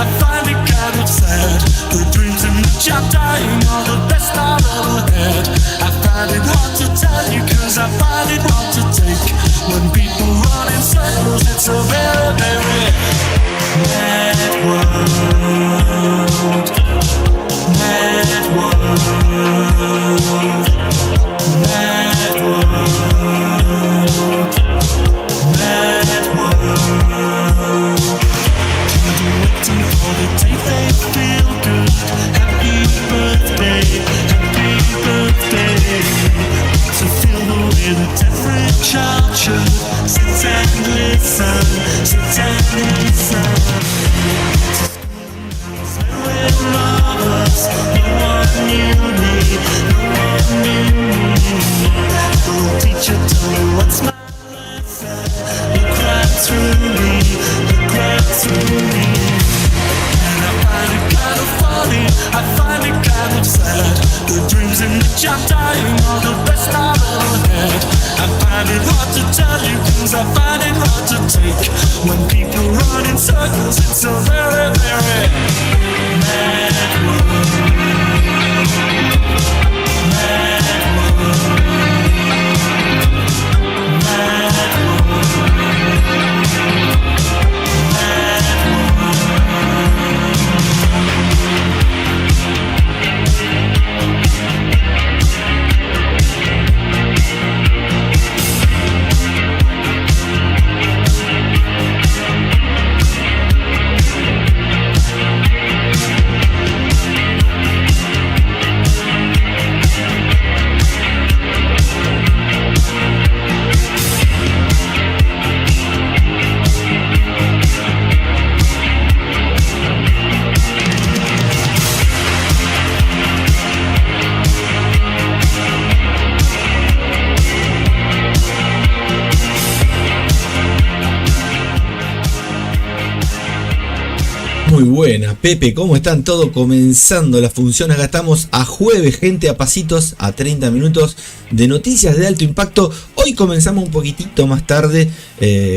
I find it kind of sad. The dreams in which I'm dying are the best I've ever had. I find it hard to tell you, cause I find it hard to take. When people run in circles, it's a very, very mad world. Mad world. Mad world. Mad world. People waiting for the day they feel good. Happy birthday, happy birthday. To feel the way that every child should. Sit and listen, sit and listen. With lovers, no one knew me, no one knew me. The teacher told me what's my lesson. Look right through me, look right through me. And I find it kind of funny, I find it kind of sad. The dreams in which I'm dying are the best I've ever had. I find it hard to tell you things, I find it hard to take. When people run in circles, it's a very, very mad world. Mad world. Mad world. Mad Muy buena, Pepe, ¿cómo están? Todo comenzando la función. Acá estamos a jueves, gente, a pasitos, a 30 minutos de noticias de alto impacto. Hoy comenzamos un poquitito más tarde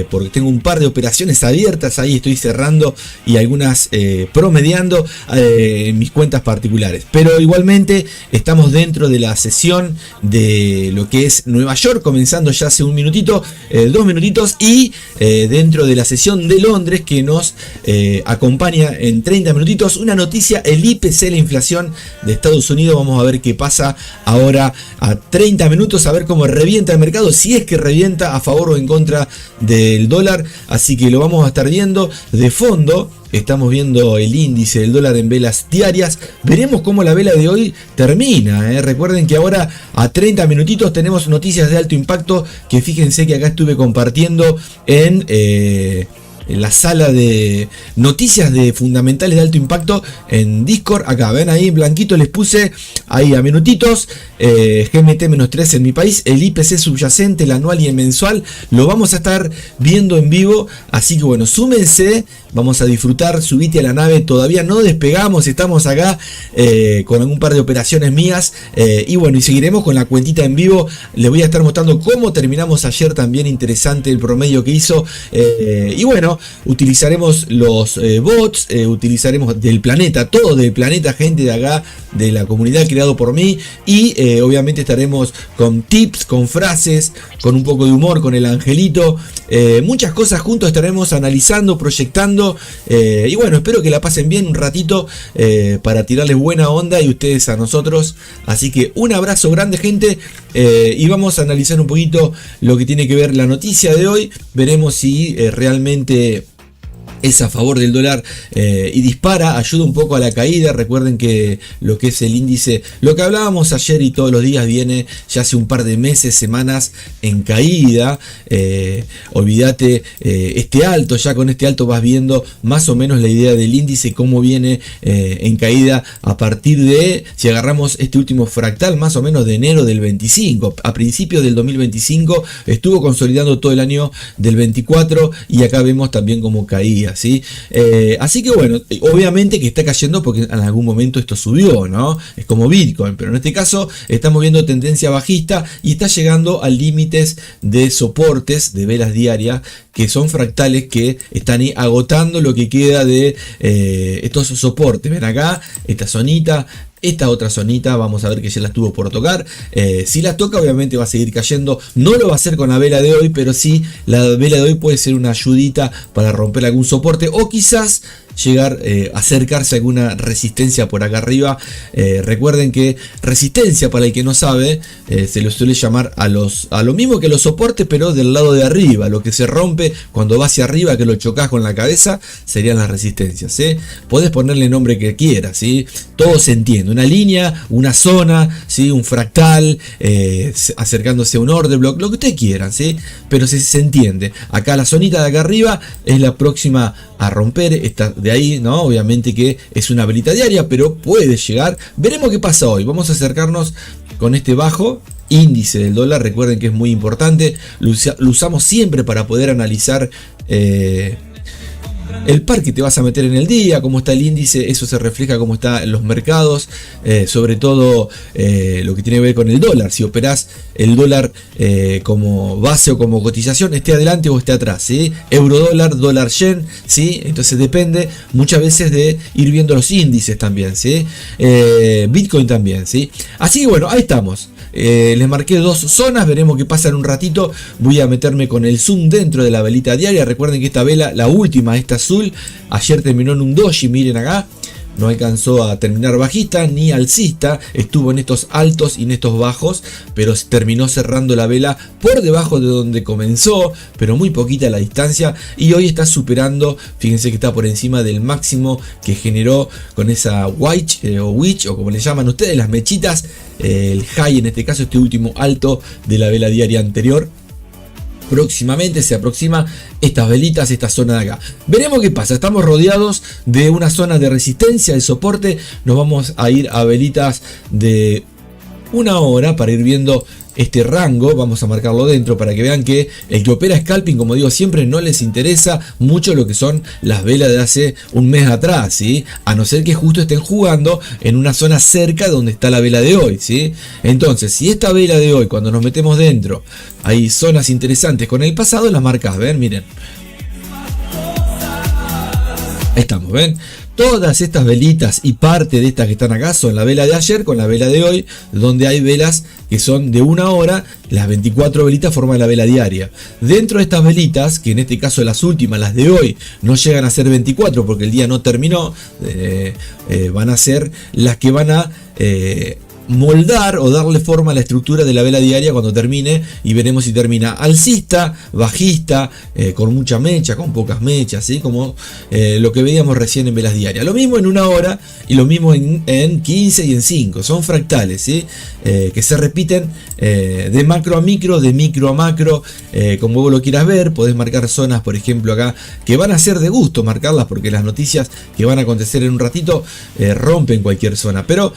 porque tengo un par de operaciones abiertas ahí, estoy cerrando y algunas promediando en mis cuentas particulares. Pero igualmente estamos dentro de la sesión de lo que es Nueva York, comenzando ya hace un minutito, 2 minutitos, y dentro de la sesión de Londres que nos acompaña en 30 minutitos. Una noticia: el IPC, la inflación de Estados Unidos. Vamos a ver qué pasa ahora a 30 minutos, a ver cómo revienta el mercado, si es que revienta a favor o en contra del dólar. Así que lo vamos a estar viendo de fondo. Estamos viendo el índice del dólar en velas diarias. Veremos cómo la vela de hoy termina. Recuerden que ahora a 30 minutitos tenemos noticias de alto impacto, que fíjense que acá estuve compartiendo en la sala de noticias de fundamentales de alto impacto en Discord. Acá ven ahí en blanquito, les puse ahí a minutitos. GMT-3 en mi país, el IPC subyacente, el anual y el mensual, lo vamos a estar viendo en vivo. Así que bueno, súmense, vamos a disfrutar, subite a la nave. Todavía no despegamos, estamos acá con algún par de operaciones mías, y bueno, y seguiremos con la cuentita en vivo. Les voy a estar mostrando cómo terminamos ayer, también interesante el promedio que hizo, y bueno, utilizaremos los bots, utilizaremos del planeta, todo del planeta, gente de acá, de la comunidad creado por mí, y obviamente estaremos con tips, con frases, con un poco de humor, con el angelito, muchas cosas juntos estaremos analizando, proyectando, y bueno, espero que la pasen bien un ratito para tirarles buena onda y ustedes a nosotros. Así que un abrazo grande, gente, y vamos a analizar un poquito lo que tiene que ver la noticia de hoy. Veremos si realmente es a favor del dólar y dispara, ayuda un poco a la caída. Recuerden que lo que es el índice, lo que hablábamos ayer y todos los días, viene ya hace un par de meses, semanas en caída. Olvídate este alto, ya con este alto vas viendo más o menos la idea del índice, cómo viene en caída a partir de, si agarramos este último fractal, más o menos de enero del 25, a principios del 2025, estuvo consolidando todo el año del 24 y acá vemos también cómo caía. diaria, ¿sí? Así que bueno, obviamente que está cayendo porque en algún momento esto subió, ¿no? Es como Bitcoin, pero en este caso estamos viendo tendencia bajista y está llegando a límites de soportes de velas diarias que son fractales que están ahí agotando lo que queda de estos soportes. Ven acá, esta zonita. Esta otra zonita, vamos a ver que ya la estuvo por tocar. Si la toca, obviamente va a seguir cayendo. No lo va a hacer con la vela de hoy, pero sí la vela de hoy puede ser una ayudita para romper algún soporte o quizás llegar a acercarse a alguna resistencia por acá arriba. Recuerden que resistencia, para el que no sabe, se lo suele llamar a lo mismo que los soportes, pero del lado de arriba. Lo que se rompe cuando va hacia arriba, que lo chocas con la cabeza, serían las resistencias. Podés ponerle el nombre que quieras, ¿sí? Todo se entiende. Una línea, una zona, ¿sí? Un fractal, acercándose a un order block, lo que ustedes quieran, ¿sí? Pero se entiende. Acá la zonita de acá arriba es la próxima a romper, esta de ahí, ¿no? Obviamente que es una velita diaria, pero puede llegar. Veremos qué pasa hoy. Vamos a acercarnos con este bajo índice del dólar. Recuerden que es muy importante. Lo usamos siempre para poder analizar el par que te vas a meter en el día, cómo está el índice. Eso se refleja cómo está en los mercados, sobre todo lo que tiene que ver con el dólar. Si operás el dólar como base o como cotización, esté adelante o esté atrás, ¿sí? Euro dólar, dólar yen, ¿sí? Entonces depende muchas veces de ir viendo los índices también, ¿sí? Bitcoin también, ¿sí? Así que bueno, ahí estamos. Les marqué dos zonas, veremos qué pasa en un ratito. Voy a meterme con el zoom dentro de la velita diaria. Recuerden que esta vela, la última, esta azul, ayer terminó en un doji, miren acá. No alcanzó a terminar bajista ni alcista, estuvo en estos altos y en estos bajos, pero terminó cerrando la vela por debajo de donde comenzó, pero muy poquita la distancia, y hoy está superando, fíjense que está por encima del máximo que generó con esa witch o como le llaman ustedes, las mechitas, el high en este caso, este último alto de la vela diaria anterior. Próximamente se aproxima estas velitas, esta zona de acá. Veremos qué pasa. Estamos rodeados de una zona de resistencia, de soporte. Nos vamos a ir a velitas de una hora para ir viendo este rango. Vamos a marcarlo dentro para que vean que el que opera scalping, como digo siempre, no les interesa mucho lo que son las velas de hace un mes atrás, ¿sí? A no ser que justo estén jugando en una zona cerca de donde está la vela de hoy, ¿sí? Entonces, si esta vela de hoy, cuando nos metemos dentro, hay zonas interesantes con el pasado, las marcas, ven, miren. Ahí estamos, ven. Todas estas velitas y parte de estas que están acá son la vela de ayer con la vela de hoy, donde hay velas que son de una hora. Las 24 velitas forman la vela diaria. Dentro de estas velitas, que en este caso las últimas, las de hoy, no llegan a ser 24 porque el día no terminó, van a ser las que van a moldar o darle forma a la estructura de la vela diaria cuando termine, y veremos si termina alcista, bajista, con mucha mecha, con pocas mechas, ¿sí? Como lo que veíamos recién en velas diarias. Lo mismo en una hora y lo mismo en 15 y en 5. Son fractales, ¿sí? Que se repiten de macro a micro, de micro a macro, como vos lo quieras ver. Podés marcar zonas, por ejemplo, acá, que van a ser de gusto marcarlas porque las noticias que van a acontecer en un ratito rompen cualquier zona, pero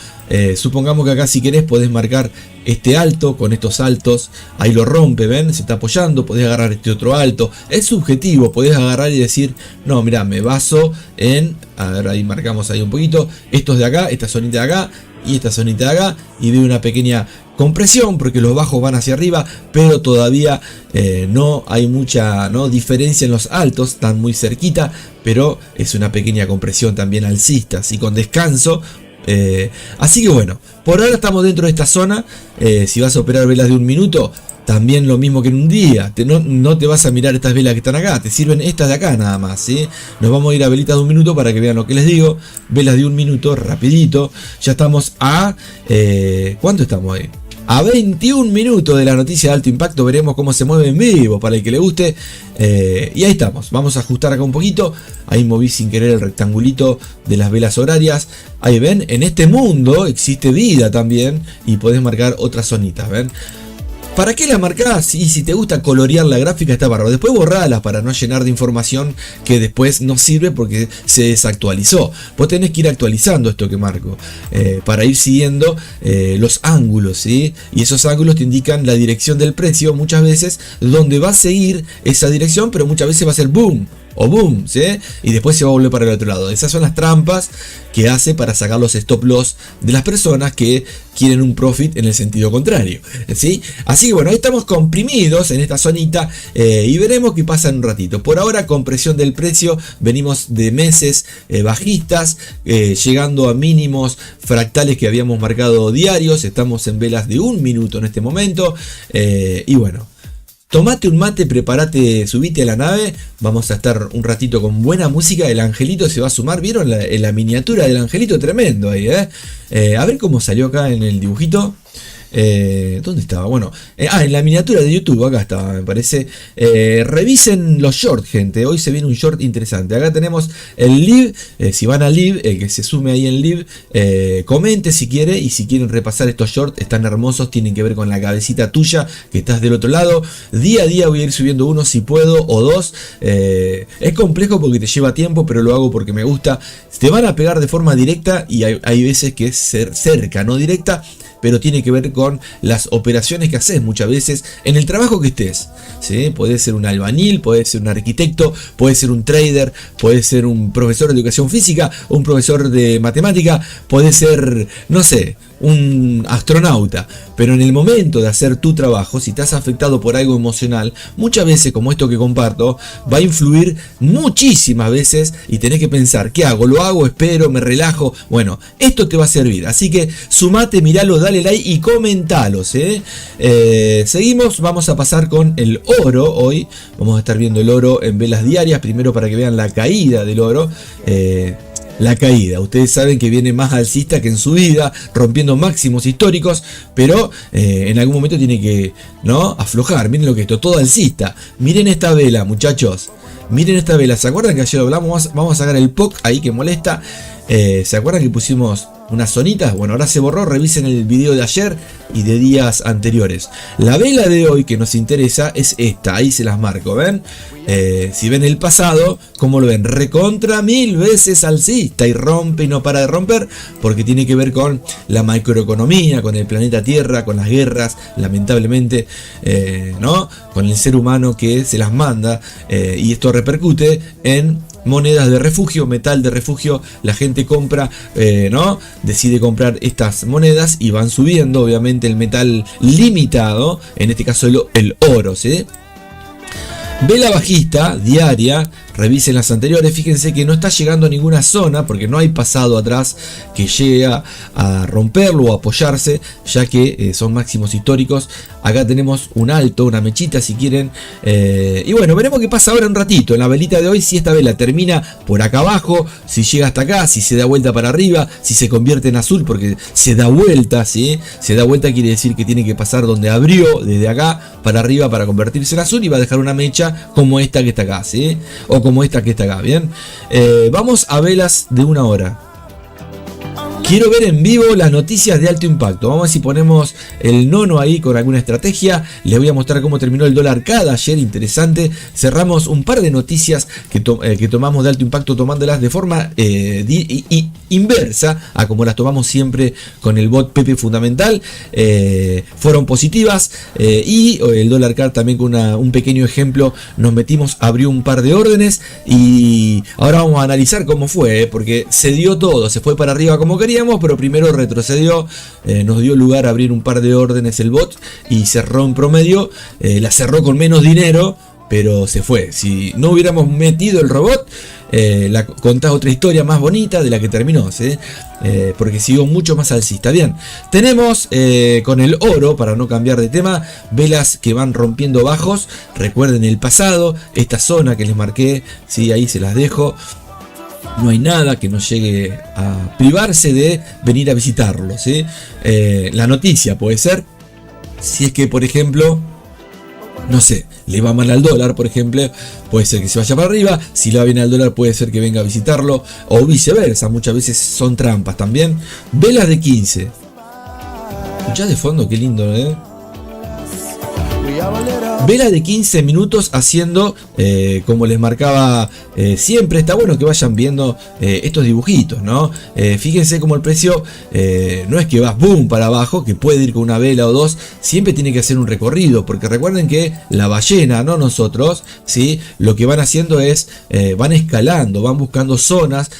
supongamos que acá, si querés, podés marcar este alto con estos altos, ahí lo rompe, ven, se está apoyando. Podés agarrar este otro alto, es subjetivo. Podés agarrar y decir, no, mira, me baso en, a ver, ahí marcamos ahí un poquito, estos de acá, esta zonita de acá y esta zonita de acá, y veo una pequeña compresión porque los bajos van hacia arriba, pero todavía no hay mucha diferencia en los altos, están muy cerquita, pero es una pequeña compresión también alcista, así con descanso. Así que bueno, por ahora estamos dentro de esta zona. Si vas a operar velas de un minuto, también lo mismo que en un día. No te vas a mirar estas velas que están acá, te sirven estas de acá nada más, ¿sí? Nos vamos a ir a velitas de un minuto para que vean lo que les digo. Velas de un minuto, rapidito. Ya estamos a... ¿cuánto estamos ahí? A 21 minutos de la noticia de alto impacto. Veremos cómo se mueve en vivo para el que le guste. Y ahí estamos. Vamos a ajustar acá un poquito. Ahí moví sin querer el rectangulito de las velas horarias. Ahí ven, en este mundo existe vida también. Y podés marcar otras zonitas, ¿ven? ¿Para qué las marcás? Y si te gusta colorear la gráfica, está bárbaro. Después borralas para no llenar de información que después no sirve porque se desactualizó. Vos tenés que ir actualizando esto que marco para ir siguiendo los ángulos, ¿sí? Y esos ángulos te indican la dirección del precio muchas veces, donde va a seguir esa dirección, pero muchas veces va a ser boom o boom, ¿sí? Y después se va a volver para el otro lado. Esas son las trampas que hace para sacar los stop loss de las personas que quieren un profit en el sentido contrario, ¿sí? Así que bueno, ahí estamos comprimidos en esta zonita y veremos qué pasa en un ratito. Por ahora, compresión del precio, venimos de meses bajistas, llegando a mínimos fractales que habíamos marcado diarios. Estamos en velas de 1 minuto en este momento y bueno, tomate un mate, prepárate, subite a la nave. Vamos a estar un ratito con buena música. El angelito se va a sumar. ¿Vieron la miniatura del angelito? Tremendo ahí, a ver cómo salió acá en el dibujito. ¿Dónde estaba? Bueno, en la miniatura de YouTube, acá estaba, me parece. Revisen los shorts, gente. Hoy se viene un short interesante. Acá tenemos el live. Si van al live, que se sume ahí en live, comente si quiere. Y si quieren repasar estos shorts, están hermosos. Tienen que ver con la cabecita tuya, que estás del otro lado. Día a día voy a ir subiendo uno si puedo, o dos. Es complejo porque te lleva tiempo, pero lo hago porque me gusta. Te van a pegar de forma directa y hay veces que es cerca, no directa, pero tiene que ver con las operaciones que haces muchas veces en el trabajo que estés, ¿sí? Puede ser un albañil, puede ser un arquitecto, puede ser un trader, puede ser un profesor de educación física, un profesor de matemática, puede ser, no sé, un astronauta. Pero en el momento de hacer tu trabajo, si estás afectado por algo emocional, muchas veces, como esto que comparto, va a influir muchísimas veces y tenés que pensar, ¿qué hago? ¿Lo hago? ¿Espero? ¿Me relajo? Bueno, esto te va a servir, así que sumate, miralo, dale like y comentalos, seguimos, vamos a pasar con el oro. Hoy vamos a estar viendo el oro en velas diarias, primero para que vean la caída del oro. La caída, ustedes saben que viene más alcista que en su vida, rompiendo máximos históricos, pero en algún momento tiene que, ¿no?, aflojar. Miren lo que es esto, todo alcista. Miren esta vela, muchachos. Miren esta vela. ¿Se acuerdan que ayer hablamos? Vamos a sacar el POC ahí que molesta. ¿Se acuerdan que pusimos unas zonitas? Bueno, ahora se borró. Revisen el video de ayer y de días anteriores. La vela de hoy que nos interesa es esta. Ahí se las marco, ¿ven? Si ven el pasado, ¿cómo lo ven? Recontra 1000 veces alcista y rompe y no para de romper, porque tiene que ver con la macroeconomía, con el planeta Tierra, con las guerras, lamentablemente, ¿no? Con el ser humano que se las manda, y esto repercute en monedas de refugio, metal de refugio. La gente compra, ¿no? Decide comprar estas monedas y van subiendo, obviamente, el metal limitado, en este caso el oro, ¿sí? Vela bajista diaria, revisen las anteriores, fíjense que no está llegando a ninguna zona porque no hay pasado atrás que llegue a romperlo o apoyarse, ya que son máximos históricos. Acá tenemos un alto, una mechita si quieren, y bueno, veremos qué pasa ahora un ratito en la velita de hoy, si esta vela termina por acá abajo, si llega hasta acá, si se da vuelta para arriba, si se convierte en azul porque se da vuelta, ¿sí? Se da vuelta quiere decir que tiene que pasar donde abrió, desde acá para arriba para convertirse en azul, y va a dejar una mecha como esta que está acá, ¿sí? O como esta que está acá, ¿bien? Vamos a velas de 1 hora. Quiero ver en vivo las noticias de alto impacto. Vamos a ver si ponemos el nono ahí con alguna estrategia. Les voy a mostrar cómo terminó el dólar CAD ayer, interesante. Cerramos un par de noticias que tomamos de alto impacto, tomándolas de forma inversa a como las tomamos siempre con el bot Pepe Fundamental. Fueron positivas, y el dólar CAD también con un pequeño ejemplo. Nos metimos, abrió un par de órdenes y ahora vamos a analizar cómo fue, porque se dio todo, se fue para arriba como queríamos, pero primero retrocedió, nos dio lugar a abrir un par de órdenes el bot y cerró en promedio, la cerró con menos dinero, pero se fue. Si no hubiéramos metido el robot, contás otra historia más bonita de la que terminó, ¿sí? Porque siguió mucho más alcista. Bien, tenemos con el oro, para no cambiar de tema, velas que van rompiendo bajos. Recuerden el pasado, esta zona que les marqué, ¿sí? Ahí se las dejo. No hay nada que nos llegue a privarse de venir a visitarlo, ¿sí? La noticia puede ser, si es que, por ejemplo, no sé, le va mal al dólar, por ejemplo, puede ser que se vaya para arriba. Si le va bien al dólar, puede ser que venga a visitarlo, o viceversa. Muchas veces son trampas también. Velas de 15. Escuchás de fondo, qué lindo, Vela de 15 minutos haciendo, como les marcaba siempre, está bueno que vayan viendo estos dibujitos, ¿no? Fíjense como el precio no es que vas boom para abajo, que puede ir con una vela o dos, siempre tiene que hacer un recorrido, porque recuerden que la ballena, no nosotros, ¿sí? Lo que van haciendo es, van escalando, van buscando zonas.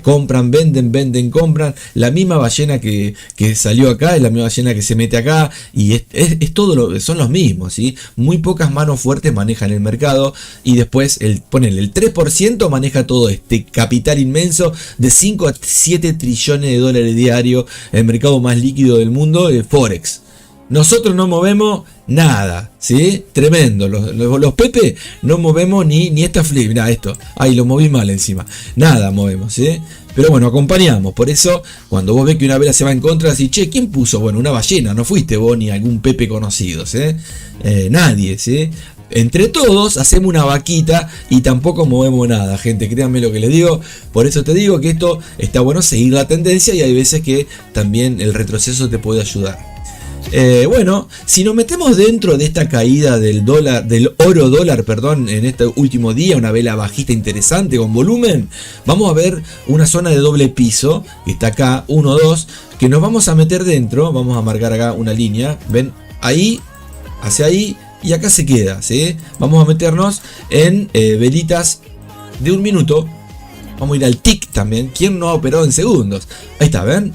Compran, venden, compran. La misma ballena que salió acá es la misma ballena que se mete acá. Y es todo son los mismos, ¿sí? Muy pocas manos fuertes manejan el mercado. Y después el 3% maneja todo este capital inmenso de 5 a 7 trillones de dólares diarios. El mercado más líquido del mundo, el Forex. Nosotros no movemos nada, ¿sí? Tremendo. Los Pepe no movemos ni esta flip. Mirá esto. Ay, lo moví mal encima. Nada movemos, ¿sí? Pero bueno, acompañamos. Por eso, cuando vos ves que una vela se va en contra, decís, che, ¿quién puso? Bueno, una ballena. No fuiste vos ni algún Pepe conocido, ¿sí? Nadie, ¿sí? Entre todos hacemos una vaquita y tampoco movemos nada, gente, créanme lo que les digo. Por eso te digo que esto está bueno seguir la tendencia y hay veces que también el retroceso te puede ayudar. Bueno, si nos metemos dentro de esta caída del oro dólar, en este último día, una vela bajista interesante con volumen, vamos a ver una zona de doble piso que está acá, 1, 2, que nos vamos a meter dentro. Vamos a marcar acá una línea, ven, ahí, hacia ahí, y acá se queda, ¿sí? Vamos a meternos en velitas de 1 minuto. Vamos a ir al tick también. ¿Quién no ha operado en segundos? Ahí está, ¿ven?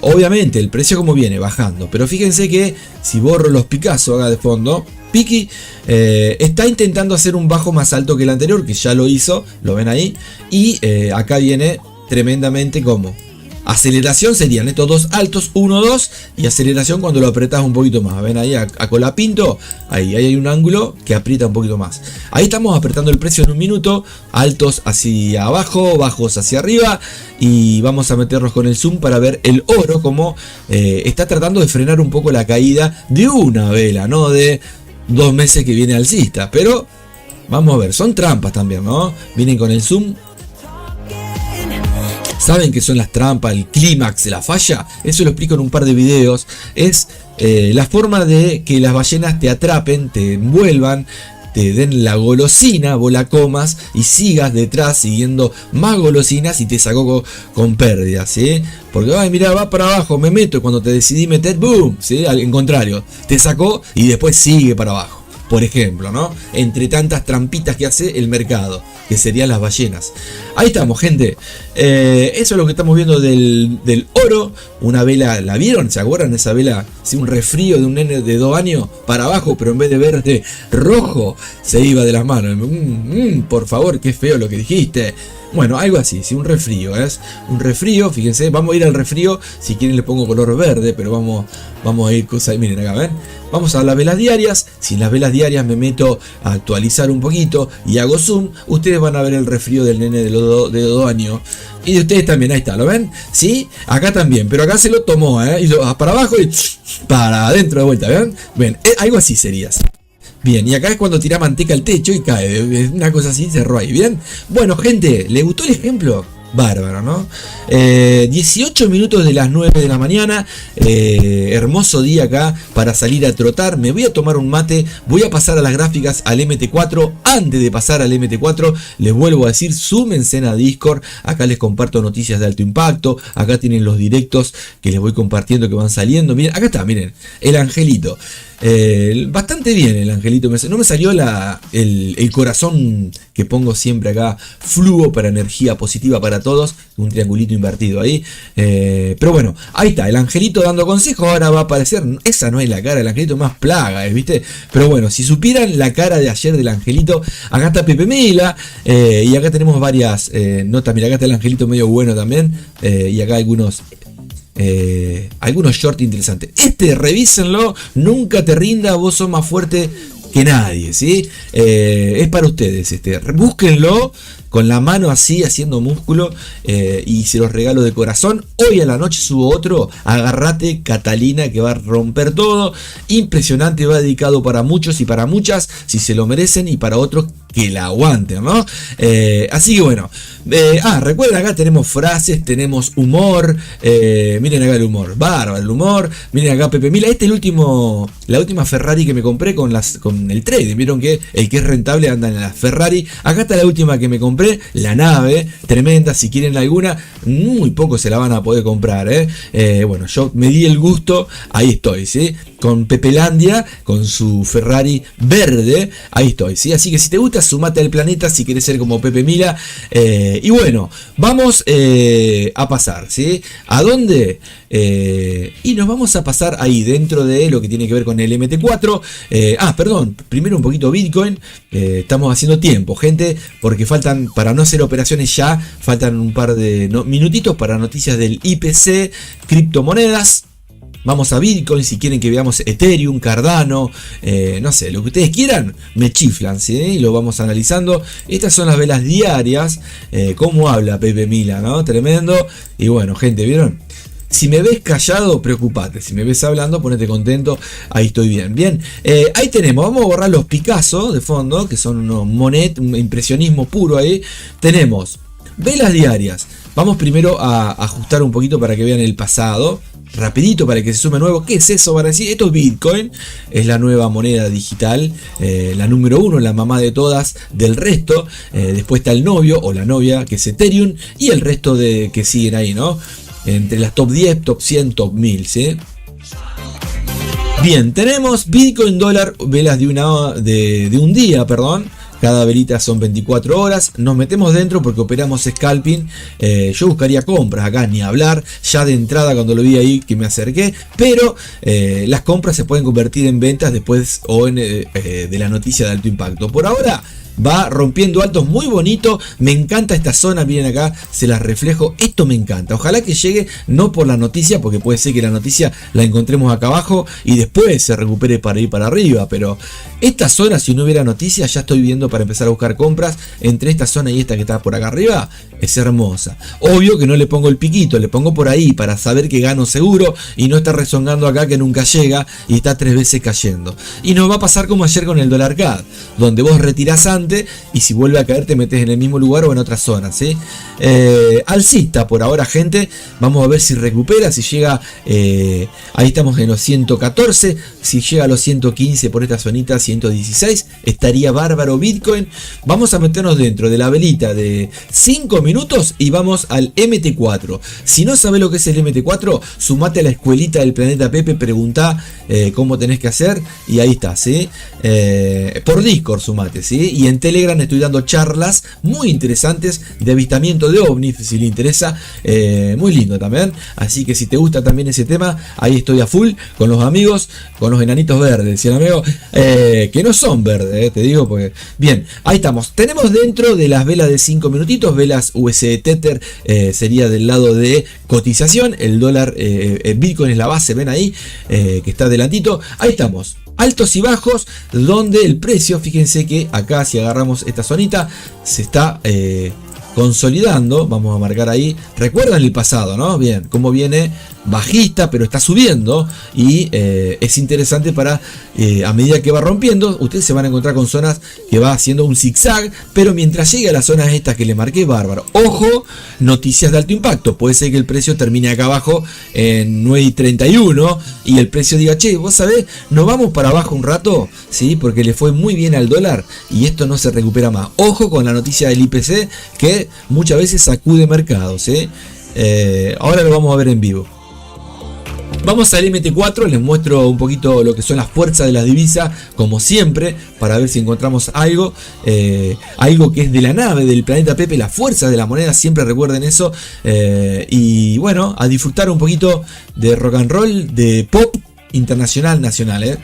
Obviamente el precio como viene bajando, pero fíjense que si borro los Picasso acá de fondo, Piki está intentando hacer un bajo más alto que el anterior, que ya lo hizo, lo ven ahí, y acá viene tremendamente como aceleración, serían estos dos altos, 1, 2, y aceleración cuando lo apretás un poquito más. Ven ahí a Colapinto, ahí hay un ángulo que aprieta un poquito más. Ahí estamos apretando el precio en 1 minuto, altos hacia abajo, bajos hacia arriba, y vamos a meternos con el zoom para ver el oro como está tratando de frenar un poco la caída de una vela, no de 2 meses que viene alcista, pero vamos a ver, son trampas también, ¿no? Vienen con el zoom. ¿Saben qué son las trampas, el clímax, la falla? Eso lo explico en un par de videos. Es la forma de que las ballenas te atrapen, te envuelvan, te den la golosina, vos la comas y sigas detrás siguiendo más golosinas y te sacó con pérdidas, ¿sí? Porque, ay, mirá, va para abajo, me meto, y cuando te decidí meter, ¡boom! ¿Sí? Al contrario, te sacó y después sigue para abajo. Por ejemplo, ¿no? Entre tantas trampitas que hace el mercado, que serían las ballenas. Ahí estamos, gente. Eso es lo que estamos viendo del oro. Una vela, ¿la vieron? ¿Se acuerdan de esa vela? Sí, un resfrío de un nene de 2 años para abajo, pero en vez de verde rojo, se iba de las manos. Por favor, qué feo lo que dijiste. Bueno, algo así, sí, un resfrío, ¿es? Un resfrío, fíjense, vamos a ir al resfrío, si quieren le pongo color verde, pero vamos a ir cosas, miren acá, ¿ven? Vamos a las velas diarias, si en las velas diarias me meto a actualizar un poquito y hago zoom, ustedes van a ver el resfrío del nene de 2 años. Y de ustedes también, ahí está, ¿lo ven? ¿Sí? Acá también, pero acá se lo tomó, hizo para abajo y para adentro de vuelta, ¿ven? Ven, algo así sería. Bien, y acá es cuando tira manteca al techo y cae, una cosa así, cerró ahí, ¿bien? Bueno, gente, ¿le gustó el ejemplo? Bárbaro, ¿no? 18 minutos de las 9 de la mañana, hermoso día acá para salir a trotar. Me voy a tomar un mate, voy a pasar a las gráficas al MT4. Antes de pasar al MT4, les vuelvo a decir, súmense a Discord. Acá les comparto noticias de alto impacto. Acá tienen los directos que les voy compartiendo que van saliendo. Miren, acá está, miren, el angelito. Bastante bien el angelito, no me salió el corazón que pongo siempre acá, fluo para energía positiva para todos, un triangulito invertido ahí, pero bueno, ahí está el angelito dando consejos. Ahora va a aparecer, esa no es la cara del angelito, más plaga, ¿viste? Pero bueno, si supieran la cara de ayer del angelito, acá está Pepe Mila, y acá tenemos varias notas. Mira, acá está el angelito medio bueno también, y acá algunos shorts interesantes. Revísenlo, nunca te rinda, vos sos más fuerte que nadie, ¿sí? Es para ustedes, búsquenlo con la mano así haciendo músculo, y se los regalo de corazón. Hoy a la noche subo otro, Agarrate Catalina, que va a romper todo, impresionante, va dedicado para muchos y para muchas, si se lo merecen, y para otros que la aguanten, ¿no? Así que bueno, recuerden, acá tenemos frases, tenemos humor, miren acá el humor, bárbaro el humor, miren acá Pepe Mila, la última Ferrari que me compré con el trading, vieron que el que es rentable anda en la Ferrari. Acá está la última que me compré, la nave, tremenda, si quieren alguna, muy poco se la van a poder comprar, bueno, yo me di el gusto, ahí estoy, ¿sí? Con Pepelandia, con su Ferrari verde, ahí estoy, ¿sí? Así que si te gusta, sumate al planeta si querés ser como Pepe Mila. Y bueno, vamos a pasar, ¿sí? ¿A dónde? Y nos vamos a pasar ahí dentro de lo que tiene que ver con el MT4. Perdón, primero un poquito Bitcoin. Estamos haciendo tiempo, gente, porque faltan, para no hacer operaciones ya, faltan un par de minutitos para noticias del IPC, criptomonedas. Vamos a Bitcoin, si quieren que veamos Ethereum, Cardano, no sé, lo que ustedes quieran, me chiflan, ¿sí? Y lo vamos analizando. Estas son las velas diarias, cómo habla Pepe Mila, ¿no? Tremendo. Y bueno, gente, ¿vieron? Si me ves callado, preocupate. Si me ves hablando, ponete contento. Ahí estoy bien. Bien, ahí tenemos. Vamos a borrar los Picasso de fondo, que son unos Monet, un impresionismo puro ahí. Tenemos velas diarias. Vamos primero a ajustar un poquito para que vean el pasado. Rapidito para que se sume nuevo. ¿Qué es eso? Para decir, esto es Bitcoin, es la nueva moneda digital, la número 1, la mamá de todas del resto. Después está el novio o la novia, que es Ethereum, y el resto de que siguen ahí, ¿no? Entre las top 10, top 100, top 1000, ¿sí? Bien, tenemos Bitcoin dólar, velas de un día, perdón. Cada velita son 24 horas. Nos metemos dentro porque operamos scalping. Yo buscaría compras acá, ni hablar. Ya de entrada cuando lo vi ahí que me acerqué. Pero las compras se pueden convertir en ventas después o de la noticia de alto impacto. Por ahora va rompiendo altos, muy bonito. Me encanta esta zona, miren acá, se las reflejo. Esto me encanta, ojalá que llegue, no por la noticia, porque puede ser que la noticia la encontremos acá abajo y después se recupere para ir para arriba. Pero esta zona, si no hubiera noticia, ya estoy viendo para empezar a buscar compras. Entre esta zona y esta que está por acá arriba, es hermosa. Obvio que no le pongo el piquito, le pongo por ahí para saber que gano seguro y no está rezongando acá que nunca llega y está 3 veces cayendo. Y nos va a pasar como ayer con el dólar CAD, donde vos retirás antes y si vuelve a caer te metes en el mismo lugar o en otra zona, ¿sí? Alcista por ahora, gente. Vamos a ver si recupera, si llega, ahí estamos en los 114, si llega a los 115 por esta zonita, 116, estaría bárbaro Bitcoin. Vamos a meternos dentro de la velita de 5 minutos y vamos al MT4. Si no sabes lo que es el MT4, sumate a la escuelita del planeta Pepe, preguntá cómo tenés que hacer y ahí está, ¿sí? Por Discord sumate, ¿sí? Y en Telegram estoy dando charlas muy interesantes de avistamiento de ovnis, si le interesa, muy lindo también. Así que si te gusta también ese tema, ahí estoy a full con los amigos, con los enanitos verdes, ¿sí, amigo? Que no son verdes, te digo, porque bien, ahí estamos. Tenemos dentro de las velas de 5 minutitos, velas USD Tether, sería del lado de cotización, el dólar, Bitcoin es la base, ven ahí, que está delantito, ahí estamos. Altos y bajos, donde el precio, fíjense que acá si agarramos esta zonita, se está consolidando. Vamos a marcar ahí, recuerdan el pasado, ¿no? Bien, cómo viene bajista, pero está subiendo y es interesante para, a medida que va rompiendo, ustedes se van a encontrar con zonas que va haciendo un zigzag, pero mientras llegue a las zonas estas que le marqué, bárbaro. Ojo, noticias de alto impacto, puede ser que el precio termine acá abajo en 9.31 y el precio diga, che, vos sabés, nos vamos para abajo un rato, ¿sí? Porque le fue muy bien al dólar y esto no se recupera más. Ojo con la noticia del IPC que muchas veces sacude mercados, ¿eh? Ahora lo vamos a ver en vivo. Vamos al MT4, les muestro un poquito lo que son las fuerzas de las divisas, como siempre, para ver si encontramos algo, algo que es de la nave del planeta Pepe, las fuerzas de la moneda, siempre recuerden eso, y bueno, a disfrutar un poquito de rock and roll, de pop internacional, nacional,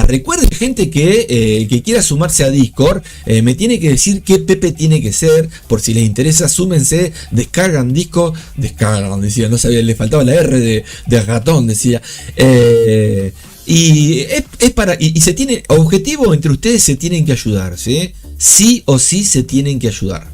Recuerden, gente, que el que quiera sumarse a Discord me tiene que decir qué Pepe tiene que ser. Por si les interesa, súmense, descargan Discord. Descargan, decía, no sabía, le faltaba la R de ratón, decía. Y es para. Y se tiene. Objetivo entre ustedes, se tienen que ayudar, ¿sí? Sí o sí se tienen que ayudar.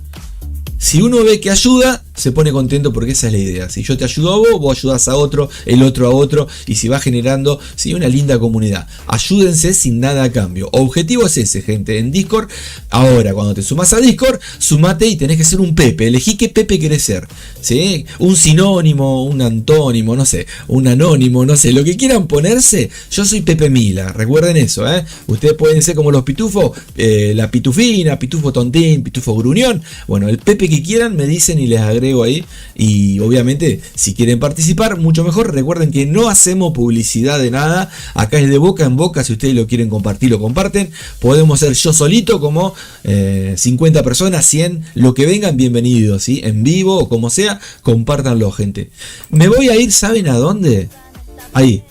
Si uno ve que ayuda, se pone contento porque esa es la idea. Si yo te ayudo a vos, vos ayudás a otro, el otro a otro, y si va generando, sí, una linda comunidad. Ayúdense sin nada a cambio. Objetivo es ese, gente, en Discord. Ahora, cuando te sumas a Discord, sumate y tenés que ser un Pepe. Elegí qué Pepe querés ser, ¿sí? Un sinónimo, un antónimo, no sé, un anónimo, no sé, lo que quieran ponerse. Yo soy Pepe Mila, recuerden eso, ¿eh? Ustedes pueden ser como los pitufos, la pitufina, pitufo tontín, pitufo gruñón. Bueno, el Pepe que quieran me dicen y les agrego ahí. Y obviamente, si quieren participar, mucho mejor. Recuerden que no hacemos publicidad de nada. Acá es de boca en boca. Si ustedes lo quieren compartir, lo comparten. Podemos ser yo solito, como 50 personas, 100, lo que vengan, bienvenidos, ¿sí? En vivo o como sea, compártanlo, gente. Me voy a ir, ¿saben a dónde? Ahí.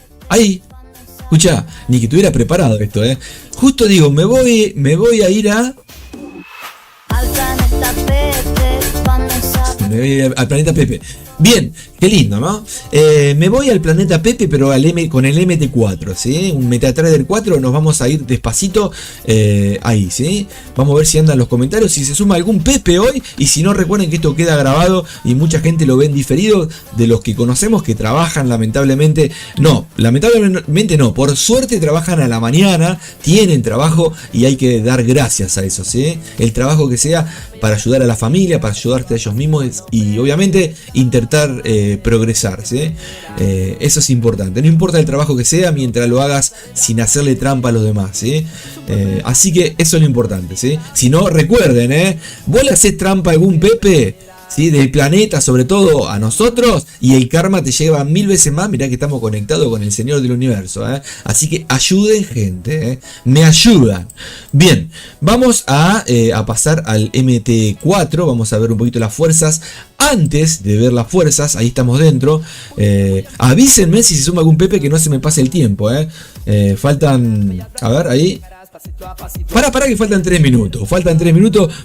Escucha, ni que tuviera preparado esto, Justo digo, me voy a ir a... Me voy al planeta Pepe. Bien, qué lindo, ¿no? Me voy al planeta Pepe, pero con el MT4, ¿sí? Un MetaTrader 4, nos vamos a ir despacito ahí, ¿sí? Vamos a ver si andan los comentarios, si se suma algún Pepe hoy, y si no, recuerden que esto queda grabado y mucha gente lo ve en diferido, de los que conocemos que trabajan lamentablemente no, por suerte trabajan a la mañana, tienen trabajo y hay que dar gracias a eso, ¿sí? El trabajo que sea para ayudar a la familia, para ayudarte a ellos mismos y obviamente intentar progresar, ¿sí? Eso es importante, no importa el trabajo que sea mientras lo hagas sin hacerle trampa a los demás, ¿sí? Así que eso es lo importante, ¿sí? Si no, recuerden, vos le haces trampa a algún Pepe, ¿sí? Del planeta, sobre todo a nosotros, y el karma te lleva 1000 veces más. Mirá que estamos conectados con el Señor del Universo, así que ayuden, gente, me ayudan. Bien, vamos a pasar al MT4. Vamos a ver un poquito las fuerzas. Antes de ver las fuerzas, ahí estamos dentro. Avísenme si se suma algún Pepe, que no se me pase el tiempo. Faltan, a ver, ahí. Para que faltan 3 minutos.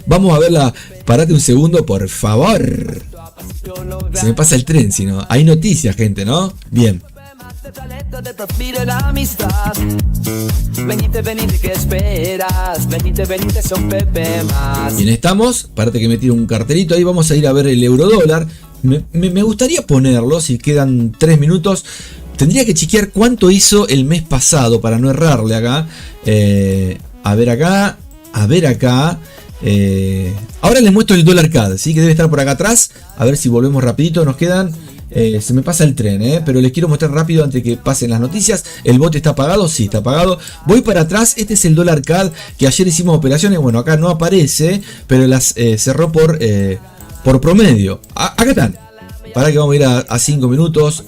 Vamos a verla. Parate un segundo, por favor. Se me pasa el tren, si no. Hay noticias, gente, ¿no? Bien. Bien, estamos. Parate que me tiro un cartelito. Ahí vamos a ir a ver el eurodólar. Me gustaría ponerlo, si quedan 3 minutos. Tendría que chequear cuánto hizo el mes pasado para no errarle acá. A ver acá. Ahora les muestro el dólar CAD, ¿sí? Que debe estar por acá atrás. A ver si volvemos rapidito. Nos quedan... se me pasa el tren, pero les quiero mostrar rápido antes que pasen las noticias. ¿El bot está apagado? Sí, está apagado. Voy para atrás. Este es el dólar CAD que ayer hicimos operaciones. Bueno, acá no aparece, pero las cerró por promedio. Acá están. Para que vamos a ir a 5 minutos.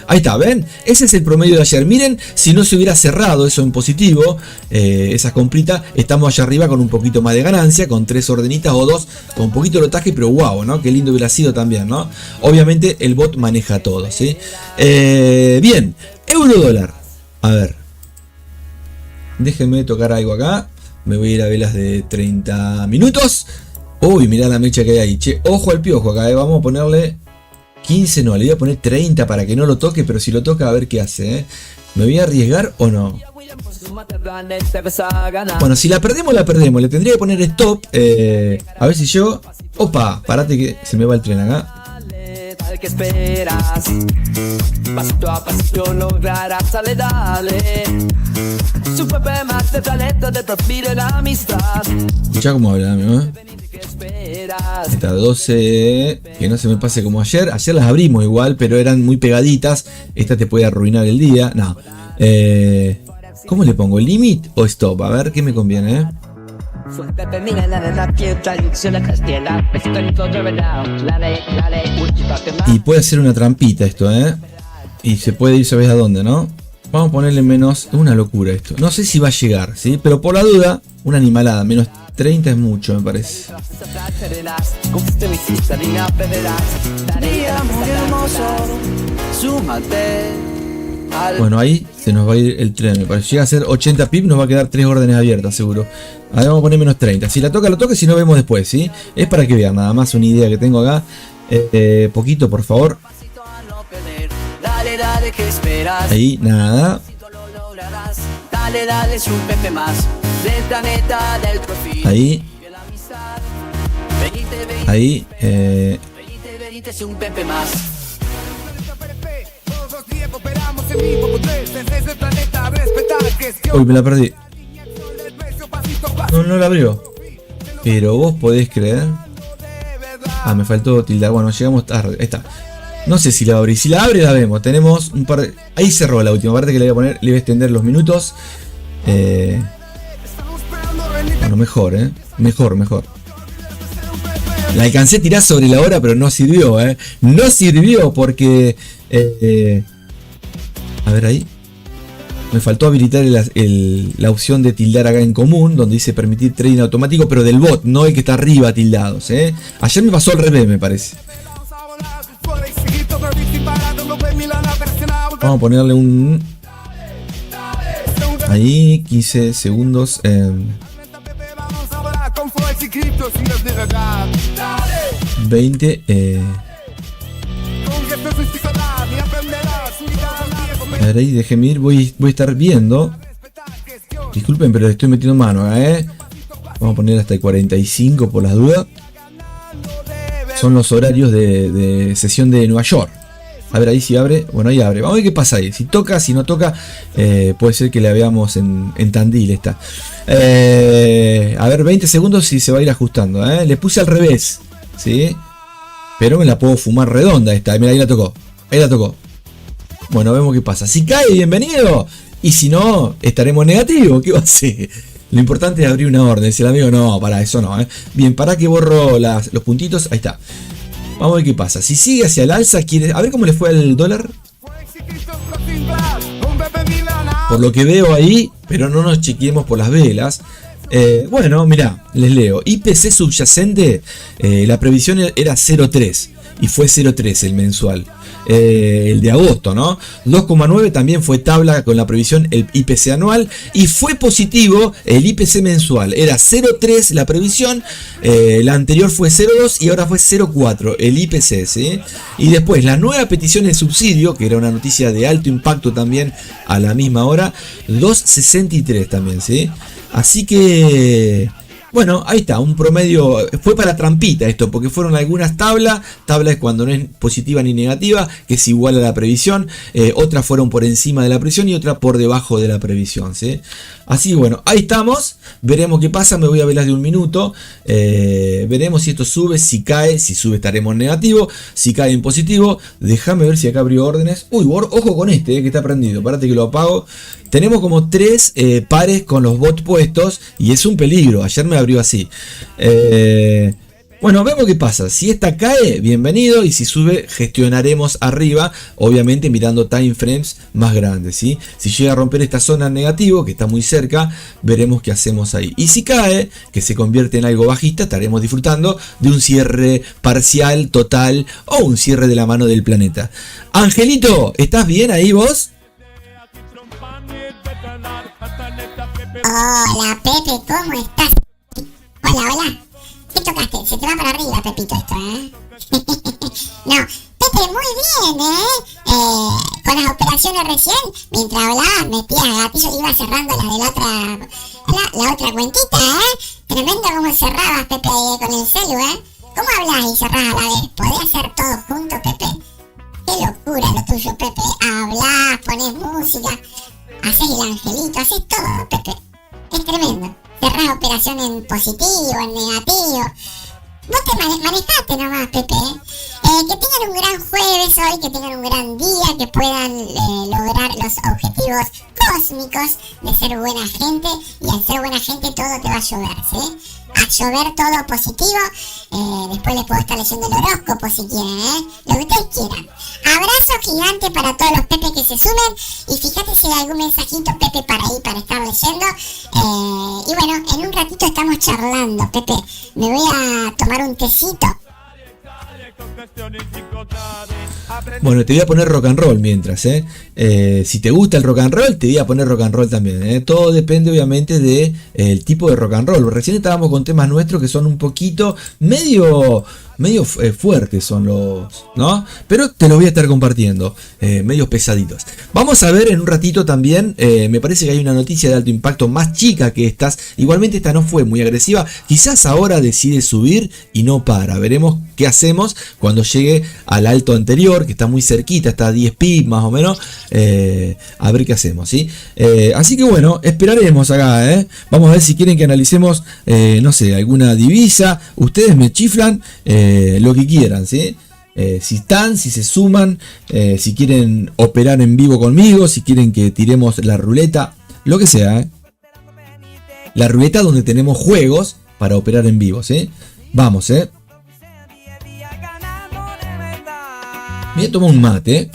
Ahí está, ¿ven? Ese es el promedio de ayer. Miren, si no se hubiera cerrado eso en positivo, esas compritas, estamos allá arriba con un poquito más de ganancia, con 3 ordenitas o 2, con un poquito de lotaje, pero wow, ¿no? Qué lindo hubiera sido también, ¿no? Obviamente el bot maneja todo, ¿sí? Bien, euro dólar. A ver. Déjenme tocar algo acá. Me voy a ir a velas de 30 minutos. Uy, mirá la mecha que hay ahí. Che, ojo al piojo acá, Vamos a ponerle... 15 no, le voy a poner 30 para que no lo toque, pero si lo toca a ver qué hace, ¿Me voy a arriesgar o no? Bueno, si la perdemos, la perdemos. Le tendría que poner stop. A ver si yo... Opa, parate que se me va el tren acá. Que esperas, pasito a pasito lograrás, dale. Su Pepe más de talento, de perfil en amistad. Escuchá cómo habla, amigo, Esta 12, que no se me pase como ayer. Ayer las abrimos igual, pero eran muy pegaditas. Esta te puede arruinar el día. No. ¿Cómo le pongo? ¿Limit o stop? A ver, ¿qué me conviene, Y puede hacer una trampita esto, Y se puede ir, ¿sabes a dónde, no? Vamos a ponerle menos... Es una locura esto. No sé si va a llegar, ¿sí? Pero por la duda, una animalada. Menos 30 es mucho, me parece. Día muy hermoso, súmate. Bueno, ahí se nos va a ir el tren, me parece. Llega a ser 80 pip, nos va a quedar 3 órdenes abiertas, seguro. Ahora vamos a poner menos 30. Si la toca, lo toca, si no vemos después, ¿sí? Es para que vean, nada más una idea que tengo acá. Poquito, por favor. Dale, dale, ¿qué esperas? Ahí, nada. Lo lograrás. Dale, dale, es un Pepe más del planeta del Trophy. Ahí, Fiel amistad. Venite, venite, ahí. venite, venite, es un Pepe más. Uy, me la perdí. No, no la abrió. Pero vos podés creer. Ah, me faltó tildar. Bueno, llegamos tarde. Ahí está. No sé si la abrí. Si la abre, la vemos. Tenemos un par de... Ahí cerró la última parte que le voy a poner. Le voy a extender los minutos. Bueno, mejor, Mejor, mejor. La alcancé a tirar sobre la hora, pero no sirvió, No sirvió porque... a ver ahí. Me faltó habilitar la opción de tildar acá en común, donde dice permitir trading automático, pero del bot, no el que está arriba tildados, Ayer me pasó al revés, me parece. Vamos a ponerle un... Ahí, 15 segundos. 20. A ver ahí, déjenme ir, voy a estar viendo. Disculpen, pero le estoy metiendo mano acá, Vamos a poner hasta el 45 por las dudas. Son los horarios de sesión de Nueva York. A ver ahí si abre. Bueno, ahí abre. Vamos a ver qué pasa ahí. Si toca, si no toca, puede ser que la veamos en Tandil esta. A ver, 20 segundos y se va a ir ajustando. Le puse al revés, ¿sí? Pero me la puedo fumar redonda esta. Mira, ahí la tocó. Ahí la tocó. Bueno, vemos qué pasa. Si cae, bienvenido. Y si no, estaremos negativos. ¿Qué va a hacer? Lo importante es abrir una orden. Si el amigo no, para eso no. Bien, para que borro los puntitos. Ahí está. Vamos a ver qué pasa. Si sigue hacia el alza, quiere. A ver cómo le fue al dólar. Por lo que veo ahí, pero no nos chequeemos por las velas. Bueno, mirá, les leo. IPC subyacente, la previsión era 0,3 y fue 0,3 el mensual. El de agosto, ¿no? 2,9 también fue tabla con la previsión el IPC anual y fue positivo el IPC mensual. Era 0,3 la previsión, la anterior fue 0,2 y ahora fue 0,4 el IPC, ¿sí? Y después la nueva petición de subsidio, que era una noticia de alto impacto también a la misma hora, 2,63 también, ¿sí? Así que... Bueno, ahí está, un promedio, fue para trampita esto, porque fueron algunas tablas es cuando no es positiva ni negativa, que es igual a la previsión, otras fueron por encima de la previsión y otras por debajo de la previsión, ¿sí? Así que bueno, ahí estamos, veremos qué pasa, me voy a velar de un minuto, veremos si esto sube, si cae, si sube estaremos en negativo, si cae en positivo, déjame ver si acá abrió órdenes, uy, ojo con este, que está prendido, párate que lo apago. Tenemos como 3 pares con los bots puestos y es un peligro. Ayer me abrió así. Bueno, vemos qué pasa. Si esta cae, bienvenido. Y si sube, gestionaremos arriba. Obviamente mirando time frames más grandes, ¿sí? Si llega a romper esta zona negativo, que está muy cerca, veremos qué hacemos ahí. Y si cae, que se convierte en algo bajista, estaremos disfrutando de un cierre parcial, total o un cierre de la mano del planeta. Angelito, ¿estás bien ahí vos? Hola Pepe, ¿cómo estás? Hola, hola. ¿Qué tocaste? Se te va para arriba, Pepito, esto, No, Pepe, muy bien, con las operaciones recién, mientras hablabas, metías gatillo y ibas cerrando la de la otra cuentita, Tremendo como cerrabas, Pepe, con el celu, ¿Cómo hablas y cerrás a la vez? ¿Podés hacer todo junto, Pepe? Qué locura lo tuyo, Pepe. Hablás, pones música, haces el angelito, haces todo, Pepe. Es tremendo. Cerrás operación en positivo, en negativo. Vos te manejate nomás, Pepe. Que tengan un gran jueves hoy, que tengan un gran día, que puedan lograr los objetivos cósmicos de ser buena gente. Y al ser buena gente todo te va a llover, ¿sí? A llover todo positivo. Después les puedo estar leyendo el horóscopo si quieren, lo que ustedes quieran. Abrazo gigante para todos los Pepe que se sumen. Y fíjate si hay algún mensajito, Pepe, para ahí, para estar leyendo. Y bueno, en un ratito estamos charlando, Pepe. Me voy a tomar un tecito. Bueno, te voy a poner rock and roll mientras, si te gusta el rock and roll, te voy a poner rock and roll también, Todo depende obviamente de el tipo de rock and roll. Recién estábamos con temas nuestros que son un poquito medio fuertes son los, ¿no? Pero te los voy a estar compartiendo, medios pesaditos. Vamos a ver en un ratito también, me parece que hay una noticia de alto impacto más chica que estas. Igualmente esta no fue muy agresiva, quizás ahora decide subir y no para. Veremos qué hacemos cuando llegue al alto anterior, que está muy cerquita, está a 10 pips más o menos, a ver qué hacemos, ¿sí? Así que bueno, esperaremos acá, Vamos a ver si quieren que analicemos, no sé, alguna divisa. Ustedes me chiflan, lo que quieran, ¿sí? Si están, si se suman, si quieren operar en vivo conmigo, si quieren que tiremos la ruleta, lo que sea, La ruleta donde tenemos juegos para operar en vivo, ¿sí? Vamos, Me voy a tomar un mate,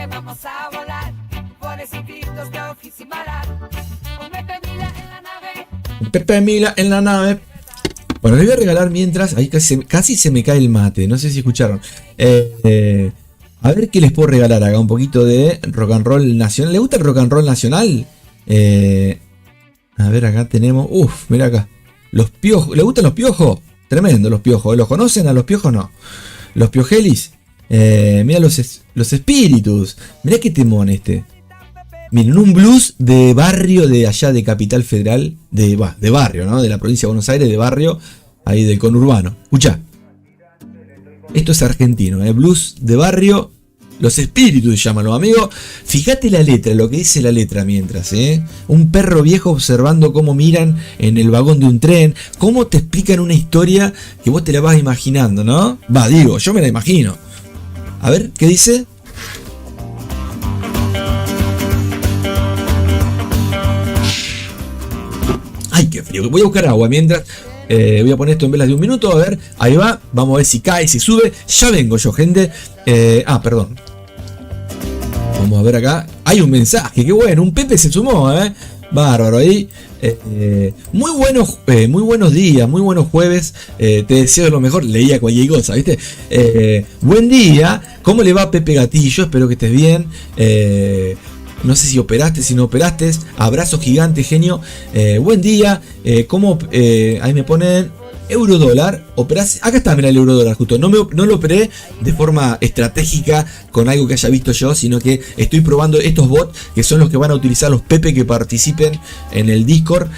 Vamos a volar por esos gritos de oficimalar. Un Pepe Mila en la nave. Pepe Mila en la nave. Bueno, les voy a regalar mientras. Ahí casi se me cae el mate. No sé si escucharon. A ver qué les puedo regalar acá. Un poquito de rock and roll nacional. ¿Le gusta el rock and roll nacional? A ver, acá tenemos. Mira acá. Los piojos. ¿Le gustan los piojos? Tremendo los piojos. ¿Los conocen a los piojos? No. Los piojelis. Mira los espíritus. Mira qué temón este. Miren, un blues de barrio de allá de Capital Federal. De barrio, ¿no? De la provincia de Buenos Aires, de barrio. Ahí del conurbano. Escucha. Esto es argentino, blues de barrio. Los espíritus se llaman los amigos. Fíjate la letra, lo que dice la letra mientras, Un perro viejo observando cómo miran en el vagón de un tren. Cómo te explican una historia que vos te la vas imaginando, ¿no? Digo, yo me la imagino. A ver, ¿qué dice? Ay, qué frío. Voy a buscar agua mientras. Voy a poner esto en velas de 1 minuto. A ver, ahí va. Vamos a ver si cae, si sube. Ya vengo yo, gente. Perdón. Vamos a ver acá. Hay un mensaje. Qué bueno. Un Pepe se sumó, Bárbaro ahí. Muy buenos días, muy buenos jueves. Te deseo lo mejor. Leía cualquier cosa, ¿viste? Buen día. ¿Cómo le va a Pepe Gatillo? Espero que estés bien. No sé si operaste, si no operaste. Abrazo gigante, genio. Buen día. Ahí me ponen euro-dólar. Acá está, mira el euro-dólar justo. No lo operé de forma estratégica con algo que haya visto yo, sino que estoy probando estos bots que son los que van a utilizar los Pepe que participen en el Discord.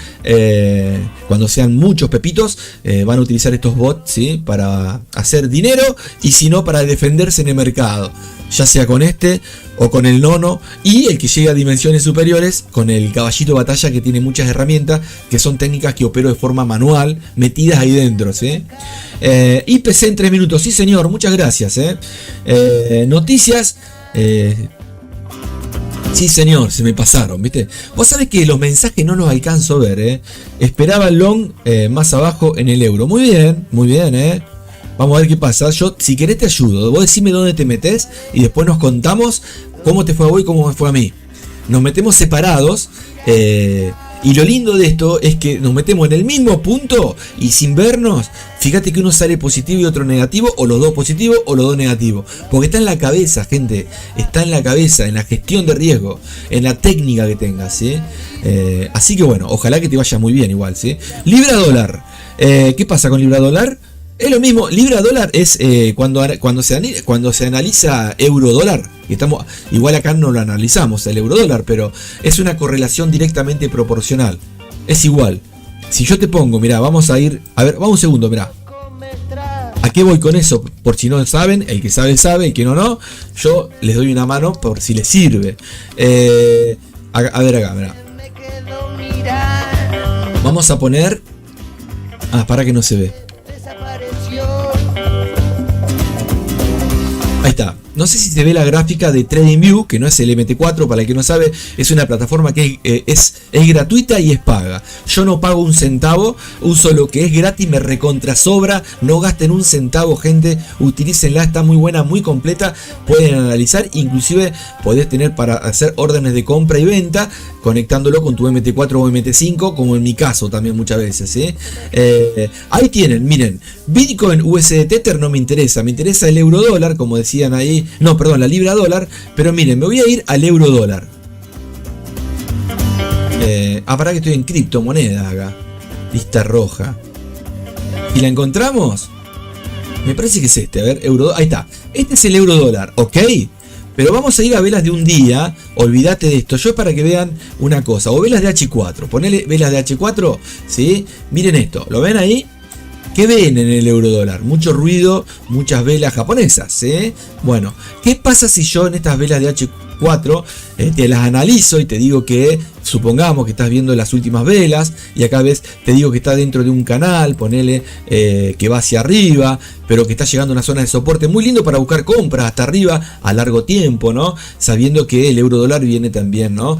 Cuando sean muchos pepitos, van a utilizar estos bots, ¿sí? Para hacer dinero y si no, para defenderse en el mercado. Ya sea con este o con el nono, y el que llega a dimensiones superiores con el caballito de batalla, que tiene muchas herramientas que son técnicas que opero de forma manual, metidas ahí dentro, ¿sí? IPC en 3 minutos, sí señor, muchas gracias, noticias, sí señor, se me pasaron, ¿viste? Vos sabés que los mensajes no los alcanzo a ver, Esperaba el long más abajo en el euro. Muy bien, Vamos a ver qué pasa. Yo, si querés, te ayudo. Vos decime dónde te metés y después nos contamos cómo te fue a vos y cómo me fue a mí. Nos metemos separados. Y lo lindo de esto es que nos metemos en el mismo punto y sin vernos. Fíjate que uno sale positivo y otro negativo, o los dos positivos o los dos negativos. Porque está en la cabeza, gente. Está en la cabeza, en la gestión de riesgo, en la técnica que tengas, ¿sí? Así que bueno, ojalá que te vaya muy bien igual, ¿sí? Libra dólar. ¿Qué pasa con libra dólar? Es lo mismo, libra dólar es cuando se analiza euro dólar, que estamos, igual acá no lo analizamos el euro dólar, pero es una correlación directamente proporcional. Es igual. Si yo te pongo, mirá, vamos a ir, a ver, vamos un segundo, mirá. ¿A qué voy con eso? Por si no saben, el que sabe, sabe, el que no. Yo les doy una mano por si les sirve. A ver acá, mirá. Vamos a poner... para que no se ve. Ahí está. no sé si se ve la gráfica de TradingView, que no es el MT4, para el que no sabe, es una plataforma que es gratuita y es paga. Yo no pago un centavo, uso lo que es gratis, me recontra sobra, no gasten un centavo, gente, utilícenla, está muy buena, muy completa, pueden analizar, inclusive podés tener para hacer órdenes de compra y venta, conectándolo con tu MT4 o MT5, como en mi caso también muchas veces, ¿sí? Ahí tienen, miren, Bitcoin, USD, Tether no me interesa el euro dólar, como decían ahí, no, perdón, la libra dólar, pero miren, me voy a ir al euro dólar. Para que estoy en criptomonedas acá, lista roja. ¿Y la encontramos? Me parece que es este, a ver, euro, ahí está, este es el euro dólar, ¿ok? Pero vamos a ir a velas de un día, olvídate de esto, yo para que vean una cosa, o velas de H4, ponele velas de H4, ¿sí? Miren esto, ¿lo ven ahí? ¿Qué ven en el euro dólar? Mucho ruido, muchas velas japonesas, ¿sí? Bueno, ¿qué pasa si yo en estas velas de H4 te las analizo y te digo que, supongamos que estás viendo las últimas velas y acá ves, te digo que está dentro de un canal, ponele que va hacia arriba, pero que está llegando a una zona de soporte muy lindo para buscar compras hasta arriba a largo tiempo, ¿no? Sabiendo que el euro dólar viene también, ¿no?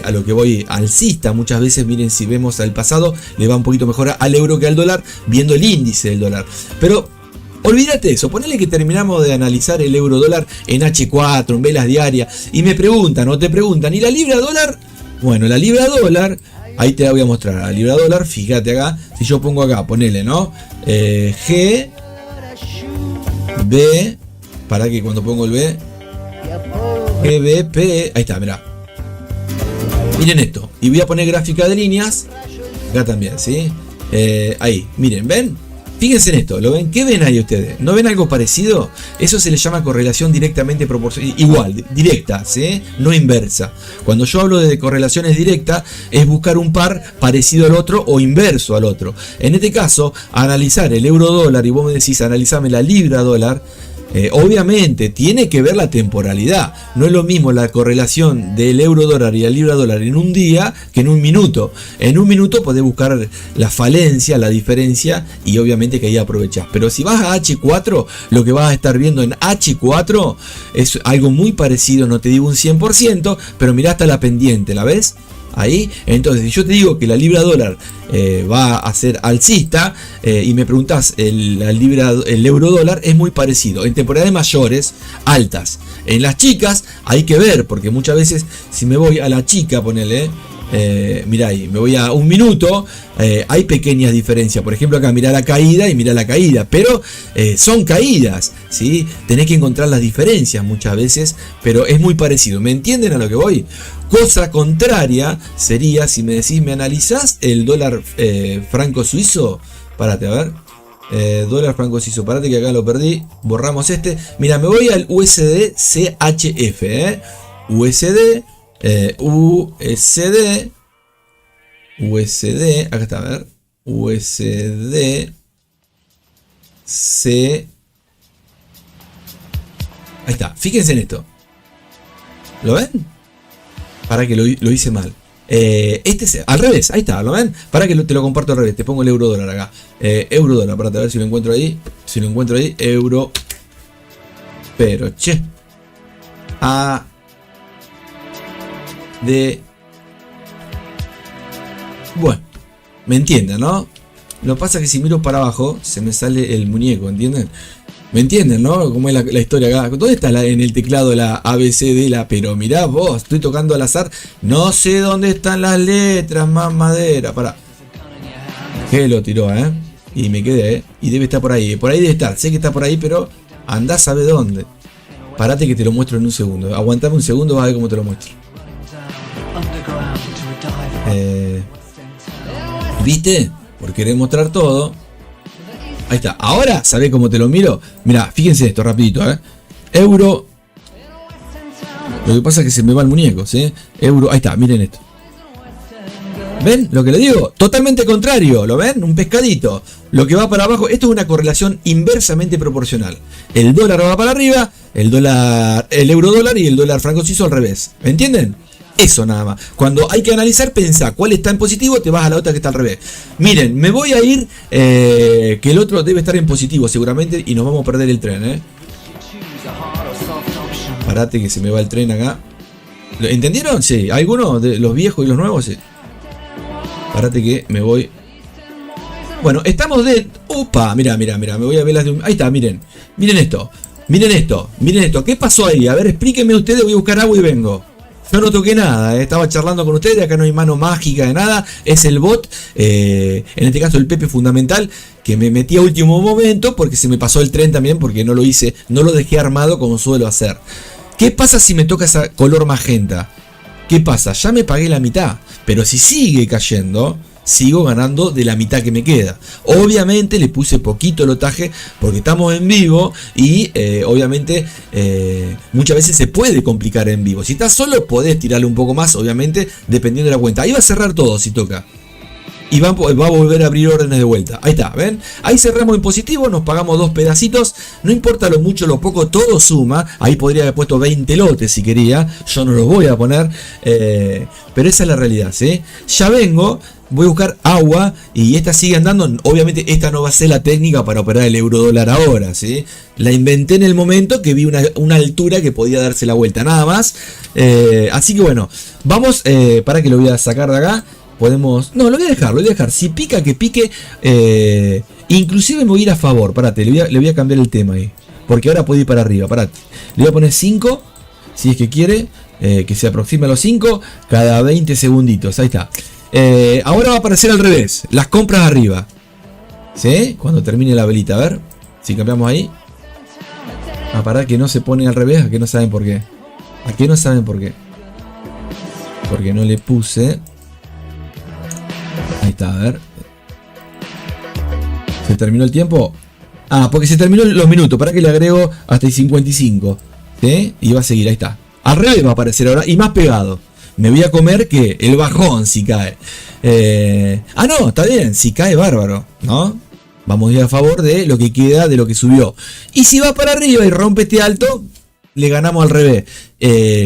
A lo que voy, alcista. Muchas veces, miren, si vemos al pasado, le va un poquito mejor al euro que al dólar, viendo el índice del dólar. Pero olvídate eso, ponele que terminamos de analizar el euro dólar en H4, en velas diarias, y me preguntan, o te preguntan, ¿y la libra dólar? Bueno, la libra dólar, ahí te la voy a mostrar, la libra dólar, fíjate acá, si yo pongo acá, ponele, ¿no? G, B, para que cuando pongo el B, G, B, P, ahí está, mirá. Miren esto, y voy a poner gráfica de líneas, acá también, ¿sí? Ahí, miren, ¿ven? Fíjense en esto, ¿lo ven? ¿Qué ven ahí ustedes? ¿No ven algo parecido? Eso se le llama correlación directamente proporcional, igual, directa, ¿sí? No inversa. Cuando yo hablo de correlaciones directas, es buscar un par parecido al otro o inverso al otro. En este caso, analizar el euro dólar y vos me decís, analizame la libra dólar, obviamente tiene que ver la temporalidad. No es lo mismo la correlación del euro dólar y la libra dólar en un día que en un minuto. En un minuto podés buscar la falencia, la diferencia, y obviamente que ahí aprovechás. Pero si vas a H4, lo que vas a estar viendo en H4 es algo muy parecido, no te digo un 100%, pero mirá hasta la pendiente, ¿la ves? Ahí, entonces si yo te digo que la libra dólar va a ser alcista y me preguntás el euro dólar, es muy parecido en temporadas mayores, altas. En las chicas hay que ver, porque muchas veces si me voy a la chica, ponele, mirá ahí, me voy a un minuto, hay pequeñas diferencias. Por ejemplo acá mirá la caída y mirá la caída, pero son caídas, ¿sí? Tenés que encontrar las diferencias muchas veces, pero es muy parecido. ¿Me entienden a lo que voy? Cosa contraria sería si me decís, ¿me analizás el dólar franco suizo? Párate, a ver. Dólar franco suizo, parate que acá lo perdí. Borramos este. Mira, me voy al USD CHF. USD, acá está, a ver. USD C. Ahí está, fíjense en esto. ¿Lo ven? Para que lo hice mal. Este es al revés, ahí está, ¿lo ven? Para que te lo comparto al revés, te pongo el euro dólar acá. Euro dólar, para ver si lo encuentro ahí. Si lo encuentro ahí, euro. Pero, che. A. D. Bueno, me entienden, ¿no? Lo que pasa es que si miro para abajo, se me sale el muñeco, ¿entienden? ¿Me entienden, no? ¿Cómo es la historia acá? ¿Dónde está en el teclado la ABCD? Pero mirá vos, estoy tocando al azar. No sé dónde están las letras, más madera. Pará. Que lo tiró, Y me quedé, Y debe estar por ahí. Por ahí debe estar. Sé que está por ahí, pero andá a saber dónde. Parate que te lo muestro en un segundo. Aguantame un segundo, vas a ver cómo te lo muestro. ¿Viste? Por querer mostrar todo. Ahí está. Ahora, ¿sabés cómo te lo miro? Mirá, fíjense esto, rapidito, Euro. Lo que pasa es que se me va el muñeco, ¿sí? Euro. Ahí está, miren esto. ¿Ven lo que le digo? Totalmente contrario, ¿lo ven? Un pescadito. Lo que va para abajo, esto es una correlación inversamente proporcional. El dólar va para arriba, el euro dólar y el dólar franco suizo al revés. ¿Me entienden? Eso nada más. Cuando hay que analizar, pensá cuál está en positivo, te vas a la otra que está al revés. Miren, me voy a ir, que el otro debe estar en positivo seguramente y nos vamos a perder el tren, Parate que se me va el tren acá. ¿Lo entendieron? Sí. ¿Algunos de los viejos y los nuevos? Sí. Parate que me voy. Bueno, estamos de... Opa, mira, me voy a ver las de un... Ahí está, miren. Miren esto. ¿Qué pasó ahí? A ver, explíquenme ustedes, voy a buscar agua y vengo. Yo no toqué nada, estaba charlando con ustedes, acá no hay mano mágica de nada, es el bot, en este caso el Pepe Fundamental, que me metí a último momento porque se me pasó el tren también, porque no lo hice, no lo dejé armado como suelo hacer. ¿Qué pasa si me toca esa color magenta? ¿Qué pasa? Ya me pagué la mitad, pero si sigue cayendo, sigo ganando de la mitad que me queda. Obviamente le puse poquito lotaje porque estamos en vivo y obviamente muchas veces se puede complicar en vivo. Si estás solo podés tirarle un poco más, obviamente, dependiendo de la cuenta. Ahí va a cerrar todo si toca. Y va a volver a abrir órdenes de vuelta. Ahí está, ¿ven? Ahí cerramos en positivo, nos pagamos 2 pedacitos. No importa lo mucho, lo poco, todo suma. Ahí podría haber puesto 20 lotes si quería. Yo no los voy a poner. Pero esa es la realidad, ¿sí? Ya vengo. Voy a buscar agua y esta sigue andando. Obviamente esta no va a ser la técnica para operar el euro dólar ahora, ¿sí? La inventé en el momento que vi una altura que podía darse la vuelta, nada más. Así que bueno, vamos, para que lo voy a sacar de acá. Podemos... No, lo voy a dejar. Si pica, que pique. Inclusive me voy a ir a favor. Parate, le voy a cambiar el tema ahí. Porque ahora puedo ir para arriba, parate. Le voy a poner 5, si es que quiere. Que se aproxime a los 5 cada 20 segunditos. Ahí está. Ahora va a aparecer al revés. Las compras arriba. ¿Sí? Cuando termine la velita. A ver. Si cambiamos ahí. Ah, pará, que no se pone al revés. ¿A qué no saben por qué? Porque no le puse... Ahí está, a ver. ¿Se terminó el tiempo? Ah, porque se terminó los minutos. Para que le agrego hasta el 55. ¿Sí? Y va a seguir, ahí está. Al revés va a aparecer ahora y más pegado. Me voy a comer que el bajón si cae. No, está bien. Si cae, bárbaro, ¿no? Vamos a ir a favor de lo que queda de lo que subió. Y si va para arriba y rompe este alto, le ganamos al revés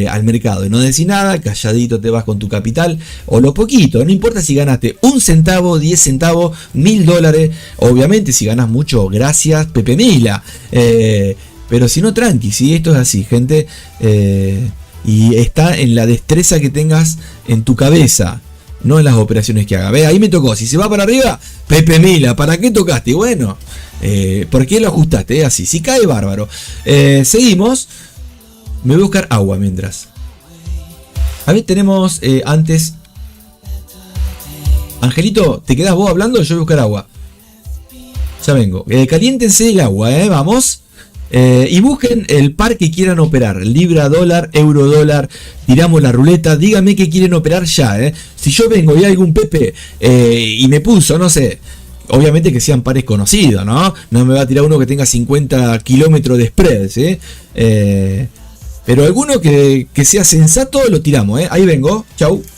al mercado. Y no decís nada, calladito te vas con tu capital o lo poquito. No importa si ganaste 1 centavo, 10 centavos, $1000. Obviamente si ganas mucho, gracias Pepe Mila. Pero si no, tranqui, si esto es así, gente. Y está en la destreza que tengas en tu cabeza, no en las operaciones que haga. Ve, ahí me tocó. Si se va para arriba, Pepe Mila, ¿para qué tocaste? Y bueno, ¿por qué lo ajustaste? Así, si cae, bárbaro. Seguimos. Me voy a buscar agua mientras. A ver, tenemos antes. Angelito, ¿te quedas vos hablando? Yo voy a buscar agua. Ya vengo. Caliéntense el agua, vamos. Y busquen el par que quieran operar. Libra, dólar, euro, dólar. Tiramos la ruleta. Díganme que quieren operar ya. Si yo vengo y hay algún Pepe y me puso, no sé. Obviamente que sean pares conocidos, ¿no? No me va a tirar uno que tenga 50 kilómetros de spread, ¿sí? Pero alguno que sea sensato lo tiramos, Ahí vengo. Chau. Just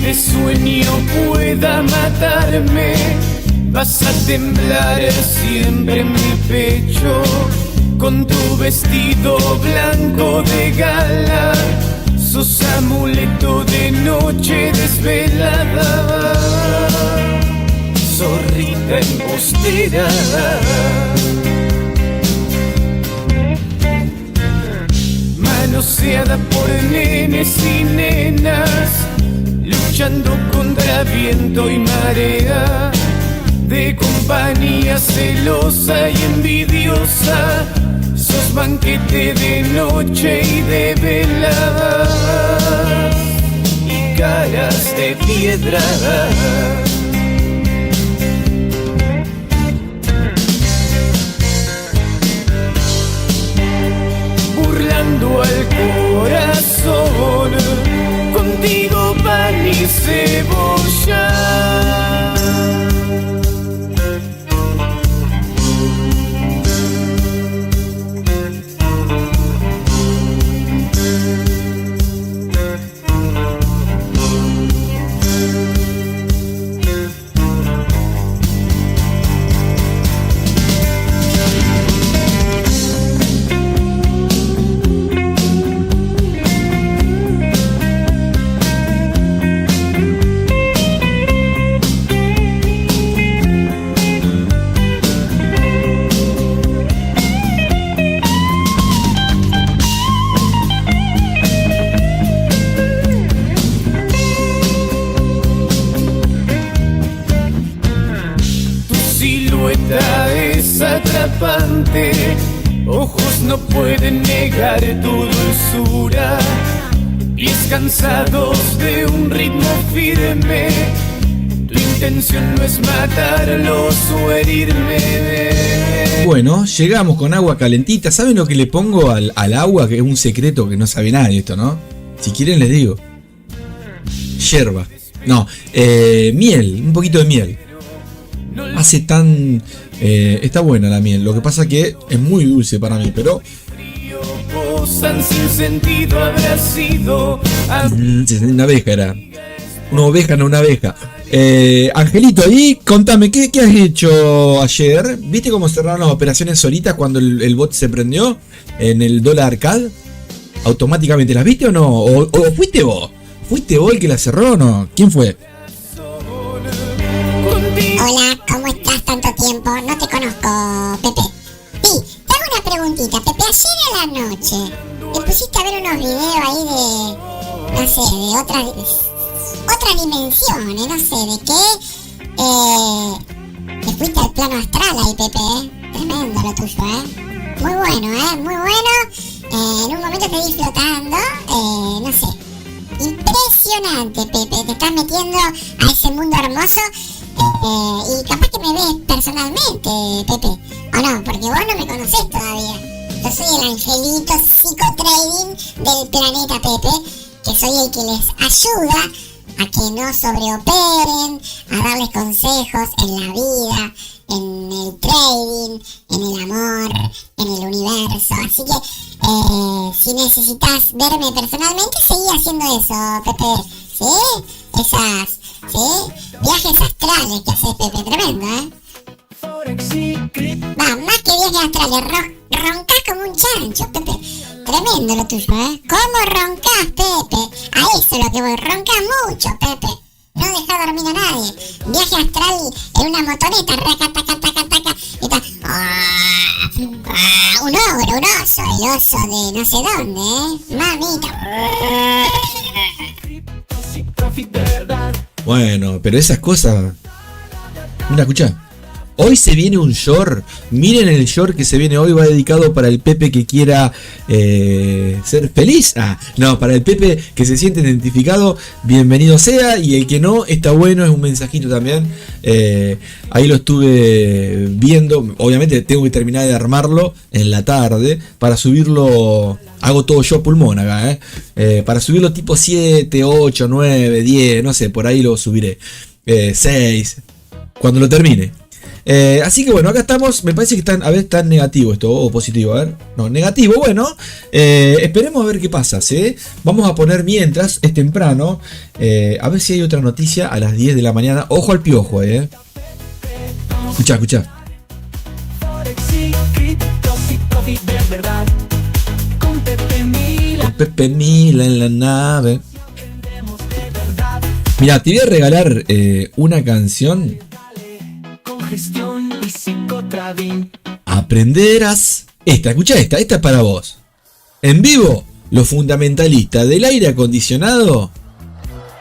de sueño pueda matarme. Vas a temblar siempre en mi pecho con tu vestido blanco de gala. Sos amuleto de noche desvelada, zorrita embustera. Manoseada por nenes y nenas, luchando contra viento y marea, de compañía celosa y envidiosa. Sos banquete de noche y de velada, y caras de piedra. Burlando al corazón, contigo pan y cebolla. Es atrapante, ojos no pueden negar tu dulzura, pies cansados de un ritmo firme. Tu intención no es matarlos o herirme. Bueno, llegamos con agua calentita. ¿Saben lo que le pongo al agua? Que es un secreto que no sabe nadie esto, ¿no? Si quieren les digo. Yerba. No, miel, un poquito de miel. Hace tan... está buena la miel, lo que pasa que es muy dulce para mí, pero... Sin sentido habrá sido una abeja era. Una oveja, no una abeja. Angelito, ahí contame, ¿qué has hecho ayer? ¿Viste cómo cerraron las operaciones solitas cuando el bot se prendió en el dólar arcade? ¿Automáticamente las viste o no? ¿O fuiste vos? ¿Fuiste vos el que la cerró o no? ¿Quién fue? Hola, ¿cómo estás? Tanto tiempo, no te conozco, Pepe. Sí, te hago una preguntita, Pepe. Ayer a la noche te pusiste a ver unos videos ahí de, no sé, de otras dimensiones, no sé, de qué. Te fuiste al plano astral ahí, Pepe, Tremendo lo tuyo, Muy bueno, muy bueno. En un momento te vi flotando, no sé. Impresionante, Pepe. Te estás metiendo a ese mundo hermoso. Y capaz que me ves personalmente, Pepe. O no, porque vos no me conocés todavía. Yo soy el angelito psicotrading del planeta, Pepe. Que soy el que les ayuda a que no sobreoperen, a darles consejos en la vida, en el trading, en el amor, en el universo. Así que si necesitas verme personalmente, seguí haciendo eso, Pepe. ¿Sí? ¿Sí? Viajes astrales que haces, Pepe, tremendo, Va, más que viajes astrales, roncás como un chancho, Pepe. Tremendo lo tuyo, ¿Cómo roncás, Pepe? A eso es lo que voy, roncás mucho, Pepe. No dejás dormir a nadie. Viaje astral en una motoneta, raca, taca, taca, taca. Y está... un ogro, un oso, el oso de no sé dónde, Mamita. Bueno, pero esas cosas... Mira, escuchá. Hoy se viene un short. Miren el short que se viene hoy. Va dedicado para el Pepe que quiera ser feliz. No, para el Pepe que se siente identificado. Bienvenido sea. Y el que no, está bueno. Es un mensajito también. Ahí lo estuve viendo. Obviamente tengo que terminar de armarlo en la tarde. Para subirlo... Hago todo yo pulmón acá, para subirlo tipo 7, 8, 9, 10. No sé, por ahí lo subiré. 6. Cuando lo termine. Así que bueno, acá estamos. Me parece que están, a ver, está negativo esto o positivo. A ver, no, negativo. Bueno, esperemos a ver qué pasa. ¿Sí? Vamos a poner mientras, es temprano. A ver si hay otra noticia a las 10 de la mañana. Ojo al piojo, Escucha, escucha. Forex y cripto, Bitcoin de verdad. Con Pepe Mila Pepe Mila en la nave. vendemos de verdad. Mira, te voy a regalar una canción. Con gestión y psicotrading. Aprenderás. Escucha esta es para vos. En vivo, los fundamentalistas del aire acondicionado,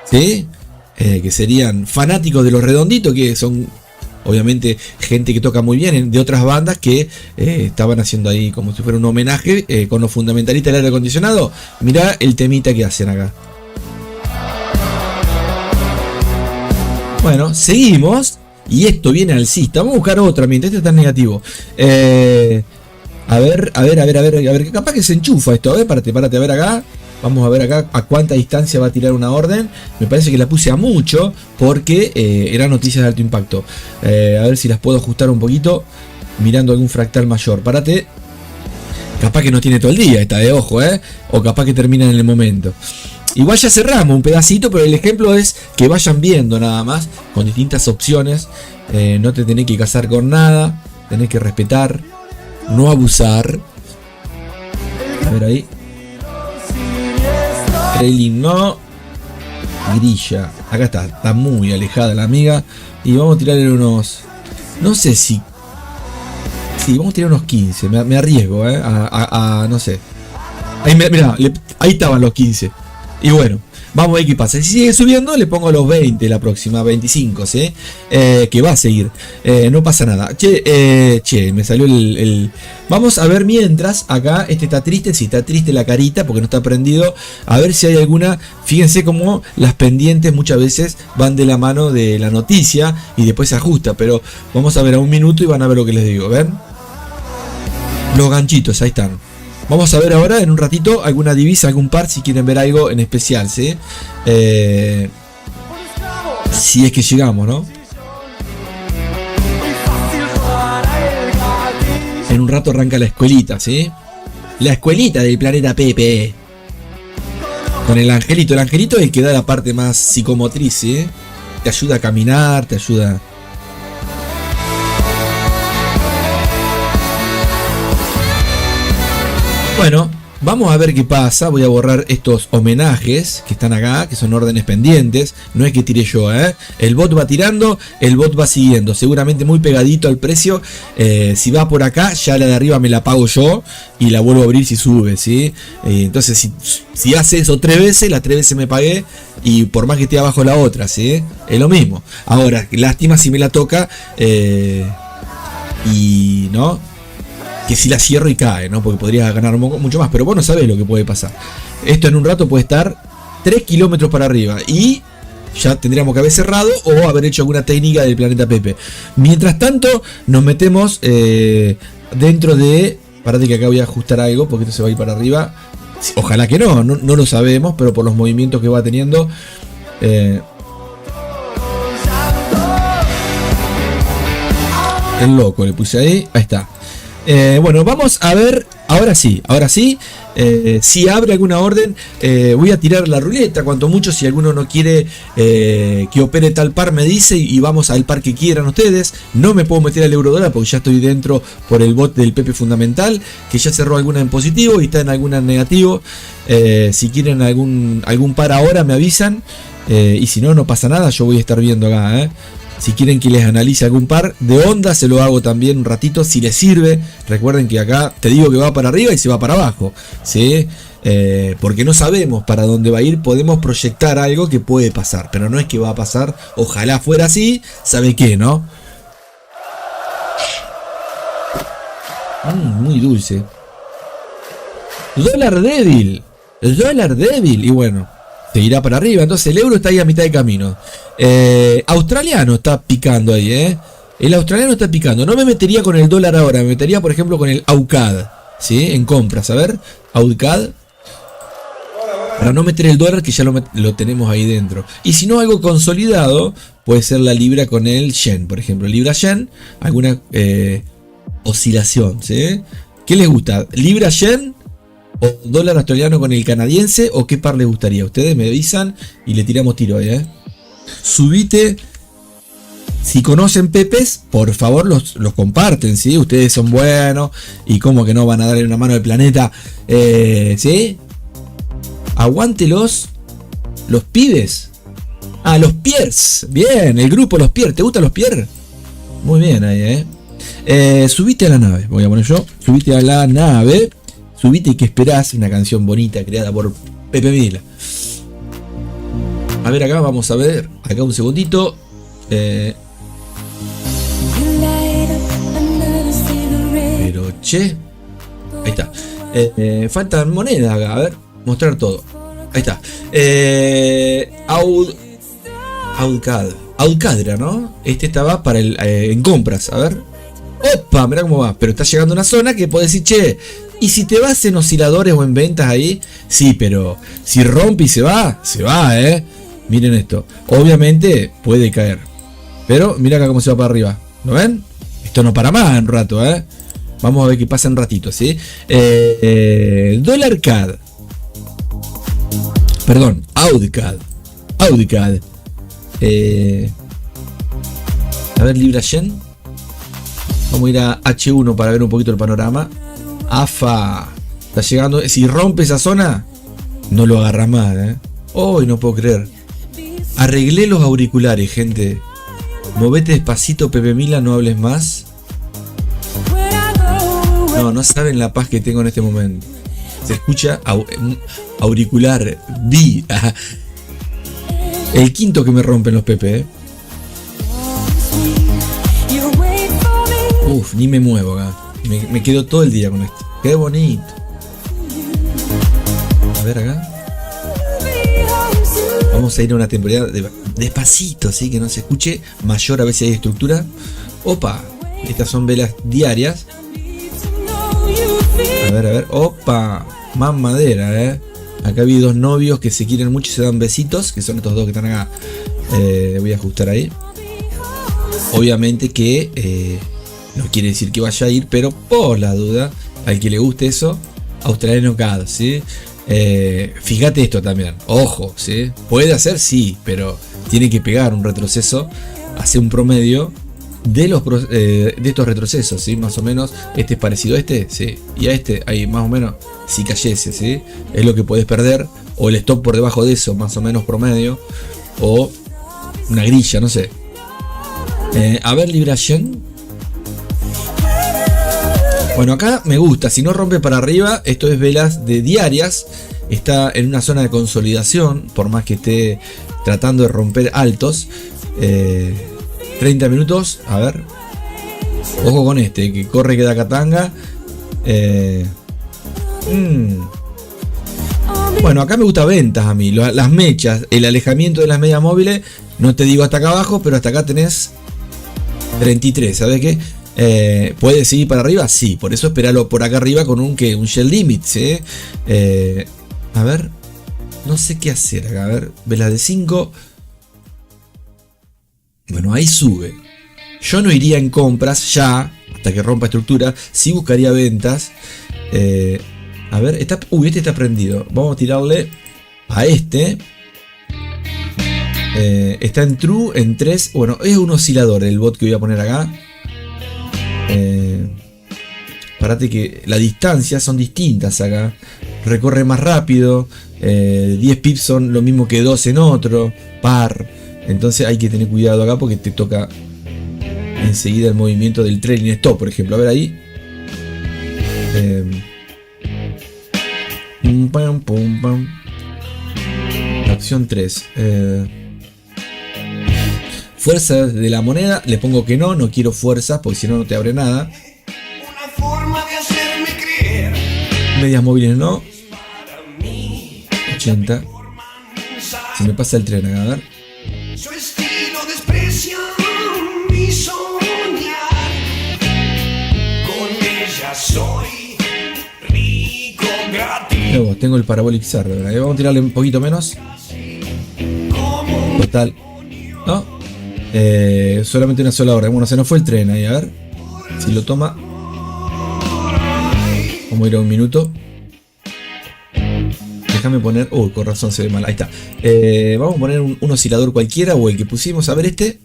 ¿sí? Que serían fanáticos de los Redonditos, que son obviamente gente que toca muy bien de otras bandas que estaban haciendo ahí como si fuera un homenaje con los fundamentalistas del aire acondicionado. Mirá el temita que hacen acá. Bueno, seguimos. Y esto viene alcista. Vamos a buscar otra mientras este está negativo. A ver. Capaz que se enchufa esto. A ver, párate, a ver acá. Vamos a ver acá a cuánta distancia va a tirar una orden. Me parece que la puse a mucho porque eran noticias de alto impacto. A ver si las puedo ajustar un poquito mirando algún fractal mayor. Párate. Capaz que no tiene todo el día esta de ojo, o capaz que termina en el momento. Igual ya cerramos un pedacito, pero el ejemplo es que vayan viendo nada más con distintas opciones. No te tenés que casar con nada, tenés que respetar, no abusar. A ver ahí. Trailing no. Grilla. Acá está muy alejada la amiga. Y vamos a tirarle unos. No sé si. Sí, vamos a tirar unos 15. Me arriesgo, no sé. Ahí, mirá, ahí estaban los 15. Y bueno, vamos a ver qué pasa. Si sigue subiendo, le pongo los 20 la próxima, 25, ¿sí? Que va a seguir. No pasa nada. Che, me salió el. Vamos a ver mientras. Acá, este está triste. Sí, está triste la carita porque no está prendido. A ver si hay alguna. Fíjense cómo las pendientes muchas veces van de la mano de la noticia y después se ajusta. Pero vamos a ver a un minuto y van a ver lo que les digo. ¿Ven? Los ganchitos, ahí están. Vamos a ver ahora en un ratito alguna divisa, algún par, si quieren ver algo en especial, ¿sí? Si es que llegamos, ¿no? En un rato arranca la escuelita, ¿sí? La escuelita del planeta Pepe. Con el angelito. El angelito es el que da la parte más psicomotriz, ¿sí? Te ayuda a caminar, te ayuda... Bueno, vamos a ver qué pasa. Voy a borrar estos homenajes que están acá, que son órdenes pendientes. No es que tire yo, El bot va tirando, el bot va siguiendo. Seguramente muy pegadito al precio. Si va por acá, ya la de arriba me la pago yo y la vuelvo a abrir si sube, ¿sí? Entonces, si hace eso 3 veces, las 3 veces me pagué. Y por más que esté abajo la otra, ¿sí? Es lo mismo. Ahora, lástima si me la toca. Y no... que si la cierro y cae, ¿no? Porque podría ganar mucho más, pero vos no sabés lo que puede pasar. Esto en un rato puede estar 3 kilómetros para arriba y ya tendríamos que haber cerrado o haber hecho alguna técnica del planeta Pepe. Mientras tanto, nos metemos dentro de... Parate que acá voy a ajustar algo porque esto se va a ir para arriba. Ojalá que no lo sabemos, pero por los movimientos que va teniendo... el loco le puse ahí está. Bueno, vamos a ver. Ahora sí. Si abre alguna orden, voy a tirar la ruleta. Cuanto mucho, si alguno no quiere que opere tal par, me dice y vamos al par que quieran ustedes. No me puedo meter al eurodólar porque ya estoy dentro por el bot del Pepe Fundamental, que ya cerró alguna en positivo y está en alguna en negativo. Si quieren algún par ahora, me avisan. Y si no, no pasa nada. Yo voy a estar viendo acá, Si quieren que les analice algún par de onda, se lo hago también un ratito si les sirve. Recuerden que acá te digo que va para arriba y se va para abajo, ¿sí? Porque no sabemos para dónde va a ir. Podemos proyectar algo que puede pasar, pero no es que va a pasar. Ojalá fuera así. ¿Sabe qué, no? Muy dulce. Dólar débil. Y bueno, seguirá para arriba. Entonces el euro está ahí a mitad de camino. Australiano está picando ahí, El australiano está picando. No me metería con el dólar ahora. Me metería, por ejemplo, con el AUCAD, ¿sí? En compras. A ver, AUCAD. Para no meter el dólar, que ya lo tenemos ahí dentro. Y si no, algo consolidado puede ser la libra con el yen, por ejemplo. Libra-yen, alguna oscilación, ¿sí? ¿Qué les gusta? ¿Libra-yen o dólar australiano con el canadiense? ¿O qué par les gustaría? Ustedes me avisan y le tiramos tiro ahí, ¿eh? Subite. Si conocen pepes, por favor los comparten, ¿sí? Ustedes son buenos y como que no van a darle una mano al planeta, ¿sí? Aguante los pibes. Ah, los Piers. Bien, el grupo Los Piers. ¿Te gustan los Piers? Muy bien ahí, subite a la nave. Voy a poner yo. Subite a la nave. Subite y que esperás. Una canción bonita creada por Pepe Mila. A ver acá, vamos a ver. Acá un segundito. Pero che. Ahí está. Faltan monedas acá. A ver. Mostrar todo. Ahí está. Audcadra, ¿no? Este estaba para el en compras. A ver. Opa, mirá cómo va. Pero está llegando a una zona que puedes decir, che, y si te vas en osciladores o en ventas ahí, sí, pero si rompe y se va, Miren esto. Obviamente puede caer. Pero mira acá cómo se va para arriba. ¿Lo ven? Esto no para más en un rato, Vamos a ver qué pasa en ratito, ¿sí? Dólar CAD. Perdón, AUDCAD. A ver, Libra Yen. Vamos a ir a H1 para ver un poquito el panorama. AFA. Está llegando. Si rompe esa zona, no lo agarra más, Oh, no puedo creer. Arreglé los auriculares, gente. Movete despacito, Pepe Mila, no hables más. No saben la paz que tengo en este momento. Se escucha auricular B. El quinto que me rompen los Pepe, Uf, ni me muevo acá. Me quedo todo el día con esto. Qué bonito. A ver acá. Vamos a ir a una temporada despacito, así que no se escuche. Mayor a ver si hay estructura. Opa. Estas son velas diarias. A ver. Opa. Más madera, Acá vi dos novios que se quieren mucho y se dan besitos. Que son estos dos que están acá. Voy a ajustar ahí. Obviamente que no quiere decir que vaya a ir, pero por la duda, al que le guste eso, australiano CAD, ¿sí? Fíjate esto también, ojo, ¿sí? Puede hacer, sí, pero tiene que pegar un retroceso, hacer un promedio de estos retrocesos, ¿sí? Más o menos, este es parecido a este, sí, y a este, ahí más o menos, si cayese, ¿sí? Es lo que puedes perder, o el stop por debajo de eso, más o menos promedio, o una grilla, no sé. A ver, Libration. Bueno, acá me gusta, si no rompe para arriba, esto es velas de diarias, está en una zona de consolidación, por más que esté tratando de romper altos. 30 minutos, a ver, ojo con este, que corre que da catanga. Bueno, acá me gusta ventas a mí, las mechas, el alejamiento de las medias móviles, no te digo hasta acá abajo, pero hasta acá tenés 33, ¿sabes qué? ¿Puede seguir para arriba? Sí, por eso esperalo por acá arriba con un shell limit, ¿sí? A ver, no sé qué hacer acá, a ver, velas de 5. Bueno, ahí sube. Yo no iría en compras ya, hasta que rompa estructura, sí buscaría ventas. A ver, este está prendido. Vamos a tirarle a este. Está en true, en 3. Bueno, es un oscilador el bot que voy a poner acá. Parate que las distancias son distintas acá. Recorre más rápido. 10 pips son lo mismo que 2 en otro. Par. Entonces hay que tener cuidado acá porque te toca enseguida el movimiento del trailing stop, por ejemplo. A ver ahí. Pum, pum. Acción 3. Fuerza de la moneda. Le pongo que no quiero fuerzas porque si no, no te abre nada. Una forma de hacerme creer. Medias móviles no. 80. Se me pasa el tren acá, a ver. Su estilo desprecia mi soñar. Con ella soy rico gratis. Luego, tengo el Parabolic Server. Vamos a tirarle un poquito menos. Total. ¿No? Solamente una sola orden. Bueno, se nos fue el tren ahí, a ver si lo toma. Vamos a ir a un minuto. Déjame poner... con razón se ve mal. Ahí está. Vamos a poner un oscilador cualquiera o el que pusimos. A ver este.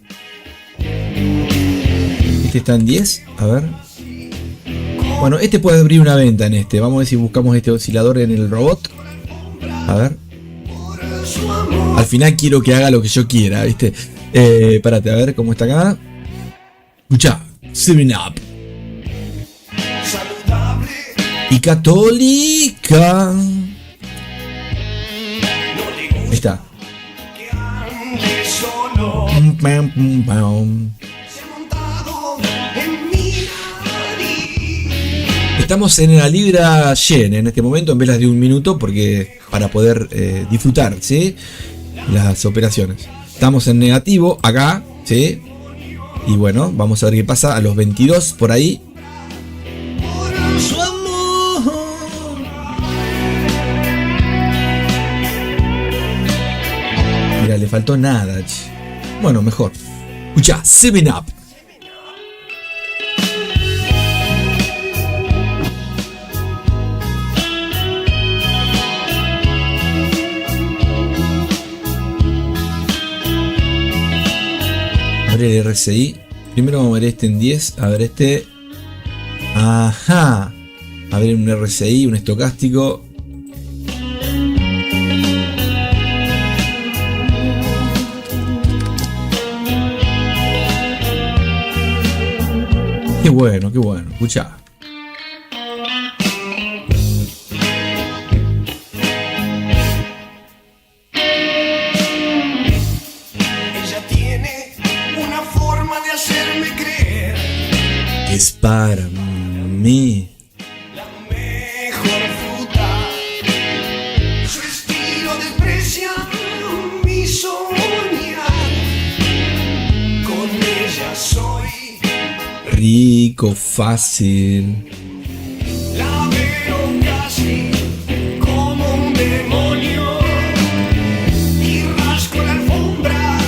Este está en 10. A ver. Bueno, este puede abrir una venta en este. Vamos a ver si buscamos este oscilador en el robot. A ver. Al final quiero que haga lo que yo quiera, ¿viste? Espérate, a ver cómo está acá. Escucha. 7-Up. Y católica. Ahí está. Estamos en la libra yen en este momento en velas de un minuto porque para poder disfrutar, ¿sí? Las operaciones. Estamos en negativo acá, ¿sí? Y bueno, vamos a ver qué pasa a los 22 por ahí. Su amor. Mira, le faltó nada. Bueno, mejor. Escucha, 7-Up. A ver el RSI. Primero vamos a ver este en 10. A ver este. Ajá. A ver un RSI, un estocástico. Qué bueno, qué bueno. Escucha. Es para mí. La mejor fruta. Su estilo desprecia mi soñar. Con ella soy rico, fácil. La veo casi como un demonio. Y rasco la alfombra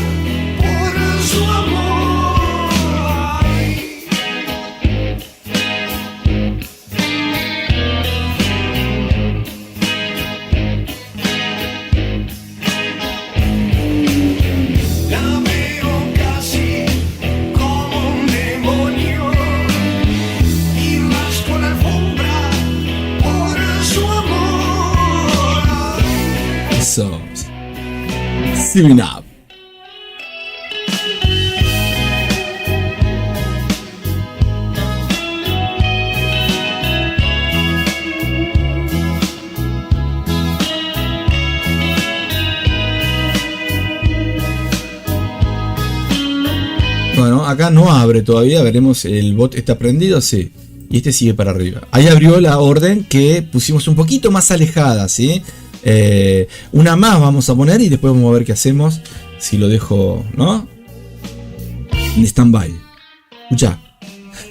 por su amor. So, 7-Up. Bueno, acá no abre todavía, veremos, el bot está prendido, sí. Y este sigue para arriba. Ahí abrió la orden que pusimos un poquito más alejada, ¿sí? Una más vamos a poner y después vamos a ver qué hacemos. Si lo dejo, ¿no? En stand-by. Escucha.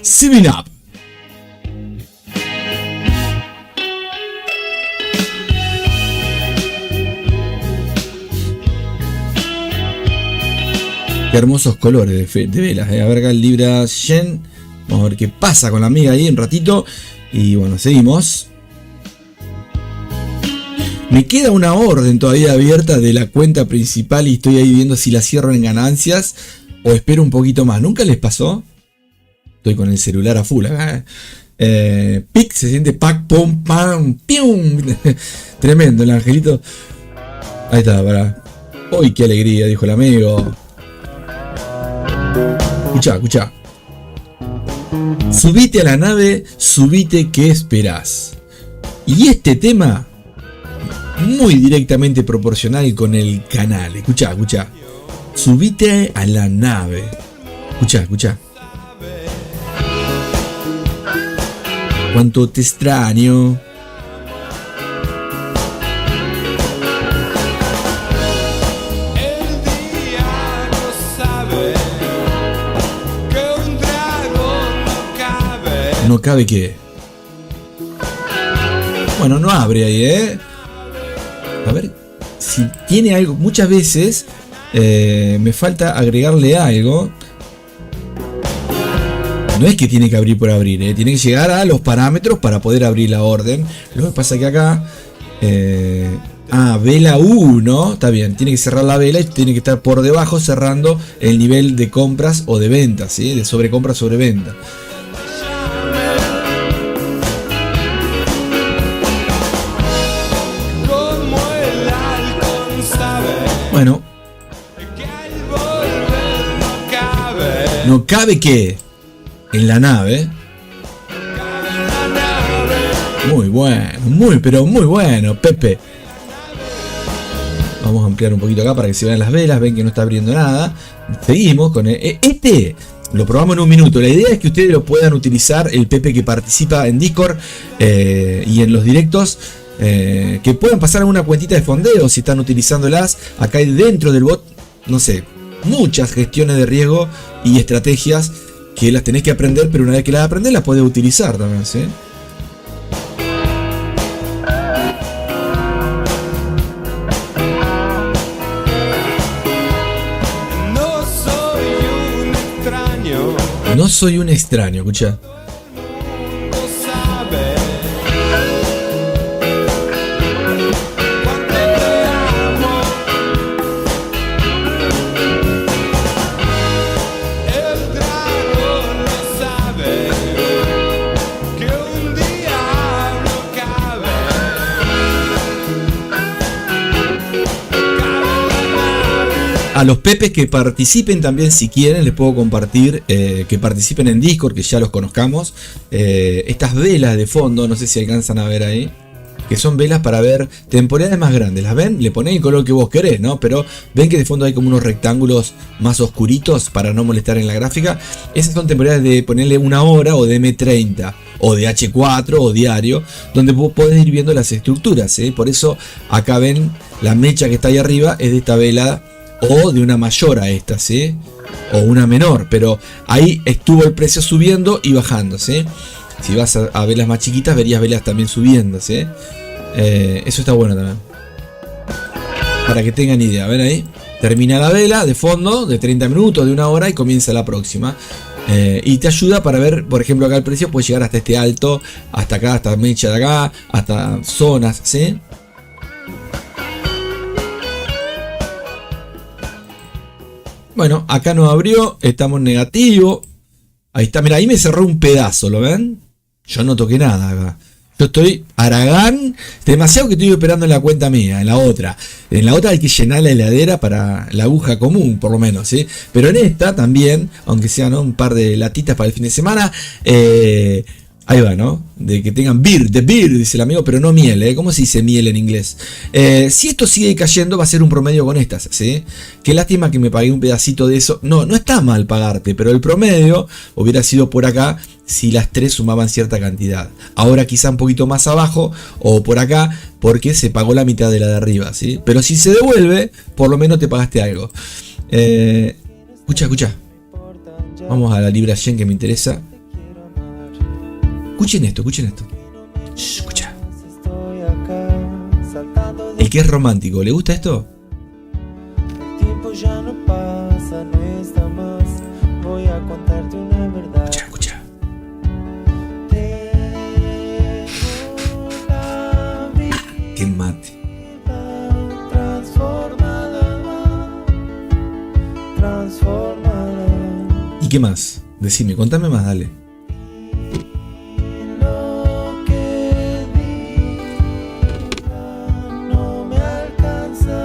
7-Up. Qué hermosos colores de velas. A ver acá el libra yen. Vamos a ver qué pasa con la amiga ahí un ratito. Y bueno, seguimos. Me queda una orden todavía abierta de la cuenta principal y estoy ahí viendo si la cierro en ganancias o espero un poquito más. ¿Nunca les pasó? Estoy con el celular a full acá. Pic, se siente pac, pum, pam, pium. Tremendo el angelito. Ahí está, para. ¡Uy, qué alegría! Dijo el amigo. Escucha, escucha. Subite a la nave, subite, ¿qué esperás? Y este tema, muy directamente proporcional con el canal. Escucha, escucha. Subite a la nave. Escucha, escucha. Cuánto te extraño. No cabe que. Bueno, no abre ahí, A ver si tiene algo. Muchas veces Me falta agregarle algo. No es que tiene que abrir por abrir, tiene que llegar a los parámetros para poder abrir la orden. Lo que pasa es que acá... vela 1, está bien, tiene que cerrar la vela y tiene que estar por debajo cerrando el nivel de compras o de ventas, ¿sí? De sobrecompra sobre venta. Bueno, no cabe que en la nave. Muy bueno, pero muy bueno, Pepe. Vamos a ampliar un poquito acá para que se vean las velas. Ven que no está abriendo nada. Seguimos con este. Lo probamos en un minuto. La idea es que ustedes lo puedan utilizar, el Pepe que participa en Discord y en los directos. Que puedan pasar alguna cuentita de fondeo si están utilizándolas. Acá hay dentro del bot, no sé, muchas gestiones de riesgo y estrategias que las tenés que aprender, pero una vez que las aprendés las podés utilizar también, ¿sí? No soy un extraño, escucha. A los pepes que participen también, si quieren, les puedo compartir, que participen en Discord, que ya los conozcamos. Estas velas de fondo, no sé si alcanzan a ver ahí, que son velas para ver temporalidades más grandes. ¿Las ven? Le ponéis el color que vos querés, ¿no? Pero ven que de fondo hay como unos rectángulos más oscuritos para no molestar en la gráfica. Esas son temporalidades de ponerle 1 hora o de M30 o de H4 o diario, donde vos podés ir viendo las estructuras, ¿eh? Por eso acá ven la mecha que está ahí arriba es de esta vela o de una mayor a esta, ¿sí? O una menor, pero ahí estuvo el precio subiendo y bajando, ¿sí? Si vas a velas más chiquitas, verías velas también subiendo, ¿sí? Eso está bueno también. Para que tengan idea, ¿ven ahí? Termina la vela de fondo de 30 minutos, de 1 hora y comienza la próxima. Y te ayuda para ver, por ejemplo, acá el precio puede llegar hasta este alto, hasta acá, hasta mecha de acá, hasta zonas, ¿sí? Bueno, acá no abrió, estamos en negativo. Ahí está, mira, ahí me cerró un pedazo, ¿lo ven? Yo no toqué nada acá. Yo estoy Aragán, demasiado que estoy operando en la cuenta mía, en la otra. En la otra hay que llenar la heladera para la aguja común, por lo menos, ¿sí? Pero en esta también, aunque sean, ¿no?, un par de latitas para el fin de semana, ahí va, ¿no? De que tengan beer, dice el amigo, pero no miel, ¿eh? ¿Cómo se dice miel en inglés? Si esto sigue cayendo, va a ser un promedio con estas, ¿sí? Qué lástima que me pagué un pedacito de eso. No está mal pagarte, pero el promedio hubiera sido por acá si las tres sumaban cierta cantidad. Ahora quizá un poquito más abajo o por acá, porque se pagó la mitad de la de arriba, ¿sí? Pero si se devuelve, por lo menos te pagaste algo. Escucha. Vamos a la libra yen que me interesa. Escuchen esto. Shh, escucha. El que es romántico, ¿le gusta esto? El tiempo ya no pasa, no está más. Voy a contarte una verdad. Escucha. Qué mate. Transformada. ¿Y qué más? Decime, contame más, dale.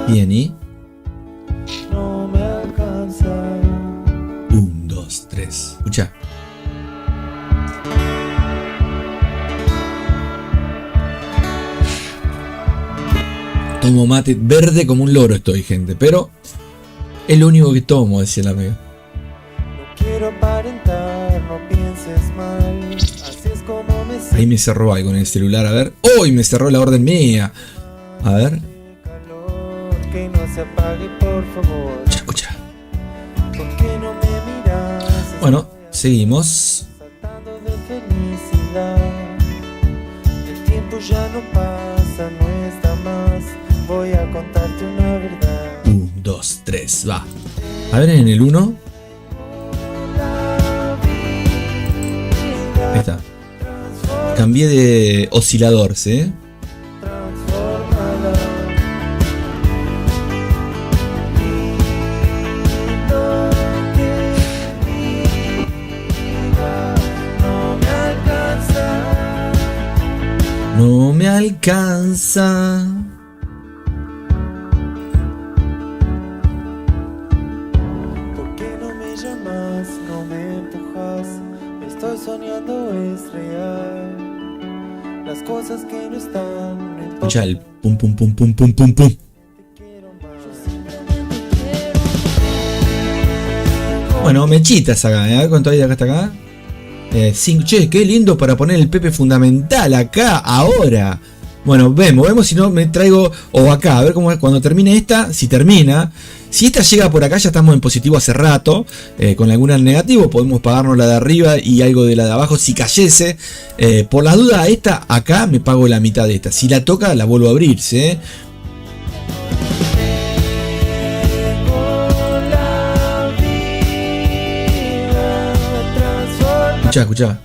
Bien, ¿y? No me alcanza. 1, 2, 3. Escucha. Tomo mate verde como un loro estoy, gente. Pero es lo único que tomo, decía el amigo. No quiero aparentar, no pienses mal. Así es como me siento. Ahí me cerró algo en el celular, a ver. ¡Uy! Me cerró la orden mía. A ver. Que no se apague, por favor. Escucha. ¿Por qué no me miras? Bueno, seguimos. Saltando de felicidad. El tiempo ya no pasa, no está más. Voy a contarte una verdad. 1, 2, 3. 3, va. A ver en el 1. Ahí está. Cambié de oscilador, ¿sí? No me alcanza. ¿Por qué no me llamas? No me empujas. Estoy soñando, es real. Las cosas que no están. No importan. Escucha el pum pum pum pum pum pum pum. Bueno, mechitas acá, ¿eh? ¿Cuánto hay de acá hasta acá? Che, qué lindo para poner el Pepe fundamental acá, ahora. Bueno, vemos si no me traigo, o acá, a ver cómo es cuando termine esta, si termina. Si esta llega por acá, ya estamos en positivo hace rato, con alguna en negativo, podemos pagarnos la de arriba y algo de la de abajo si cayese. Por las dudas, esta acá me pago la mitad de esta. Si la toca, la vuelvo a abrirse. Escuchá.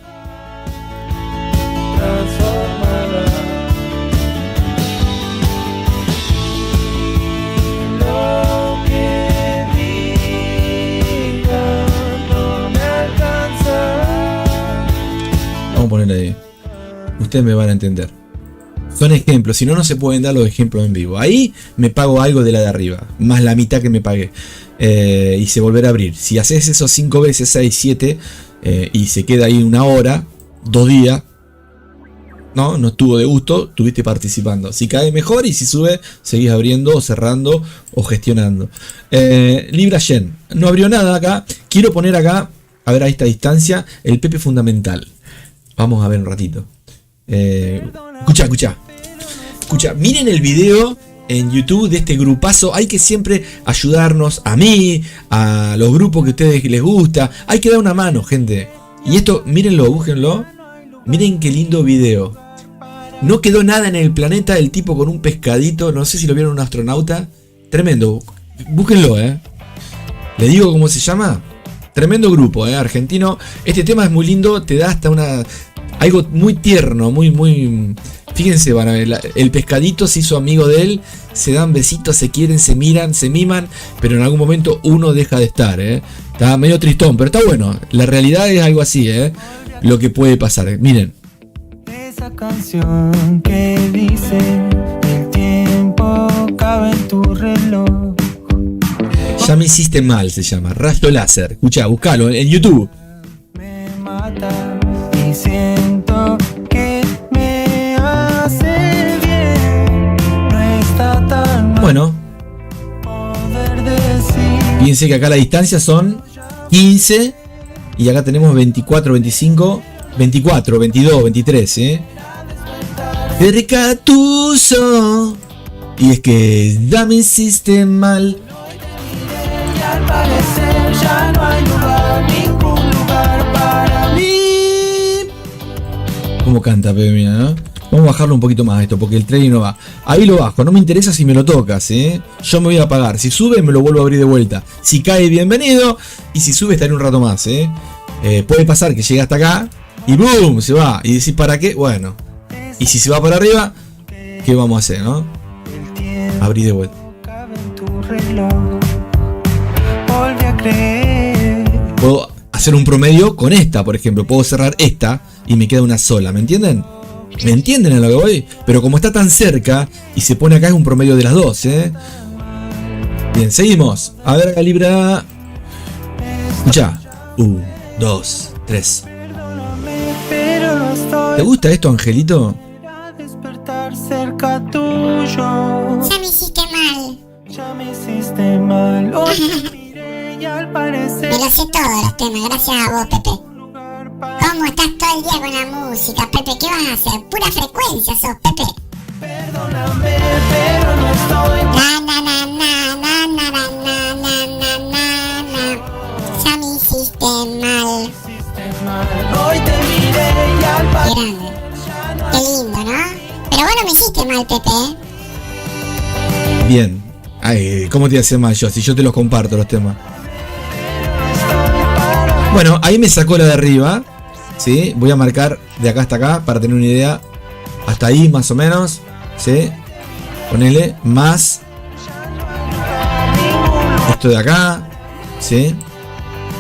Vamos a ponerle ahí. Ustedes me van a entender. Son ejemplos, si no, no se pueden dar los ejemplos en vivo. Ahí me pago algo de la de arriba, más la mitad que me pagué. Y se volverá a abrir. Si haces eso 5 veces, 6, 7... y se queda ahí 1 hora, 2 días, no estuvo de gusto, estuviste participando. Si cae mejor y si sube, seguís abriendo o cerrando o gestionando. Libra Yen, no abrió nada acá. Quiero poner acá, a ver a esta distancia, el Pepe fundamental. Vamos a ver un ratito. Escucha, miren el video en YouTube de este grupazo. Hay que siempre ayudarnos, a mí, a los grupos que a ustedes les gusta. Hay que dar una mano, gente. Y esto, mírenlo, búsquenlo. Miren qué lindo video. No quedó nada en el planeta, el tipo con un pescadito. No sé si lo vieron, un astronauta. Tremendo. Búsquenlo, Le digo cómo se llama. Tremendo grupo, argentino. Este tema es muy lindo, te da hasta algo muy tierno, muy... Fíjense, van a ver, el pescadito se hizo amigo de él, se dan besitos, se quieren, se miran, se miman, pero en algún momento uno deja de estar, Está medio tristón, pero está bueno. La realidad es algo así, lo que puede pasar. Miren. Esa canción que dice el tiempo cabe en tu reloj. Ya me hiciste mal, se llama Rayo Láser. Escuchá, buscalo en YouTube. Me mata y siento que me hace bien. No está tan mal Bueno, poder decir. fíjense que acá la distancia son 15 y acá tenemos 24, 25, 24, 22, 23, Cerca tuyo. Y es que ya me hiciste mal. Y al parecer ya no hay lugar, ningún lugar para mí. ¿Cómo canta, Pepe? Mira, ¿no? Vamos a bajarlo un poquito más esto, porque el trailing no va. Ahí lo bajo, no me interesa si me lo tocas, Yo me voy a apagar. Si sube, me lo vuelvo a abrir de vuelta. Si cae, bienvenido. Y si sube, estaré un rato más, Puede pasar que llegue hasta acá y ¡boom! Se va. Y decís, ¿para qué? Bueno. Y si se va para arriba, ¿qué vamos a hacer, no? Abrí de vuelta. Cabe en tu reloj. Volví a creer. Puedo hacer un promedio con esta, por ejemplo. Puedo cerrar esta y me queda una sola, ¿me entienden? ¿Me entienden a lo que voy? Pero como está tan cerca y se pone acá es un promedio de las dos, Bien, seguimos. A ver, Libra. Escucha. 1, 2, 3. Pero no estoy ¿Te gusta esto, Angelito? a despertar cerca tuyo. Ya me hiciste mal. Ya me hiciste mal. Hoy te miré y al parecer Me lo sé todos los temas, gracias a vos, Pepe. lugar para ¿Cómo estás todo el día con la música, Pepe? ¿Qué vas a hacer? Pura frecuencia sos, Pepe. perdóname, pero no estoy. Na na na na na na na na na na na na. Ya me hiciste mal. Hoy te miré y al Qué parecer grande. Qué lindo, ¿no? Pero bueno, me hiciste mal, Pepe. Bien. Ay, ¿cómo te iba a hacer mal yo? Si yo te los comparto los temas. Bueno, ahí me sacó la de arriba. ¿Sí? Voy a marcar de acá hasta acá para tener una idea. Hasta ahí más o menos. ¿Sí? Ponele más. Esto de acá. ¿Sí?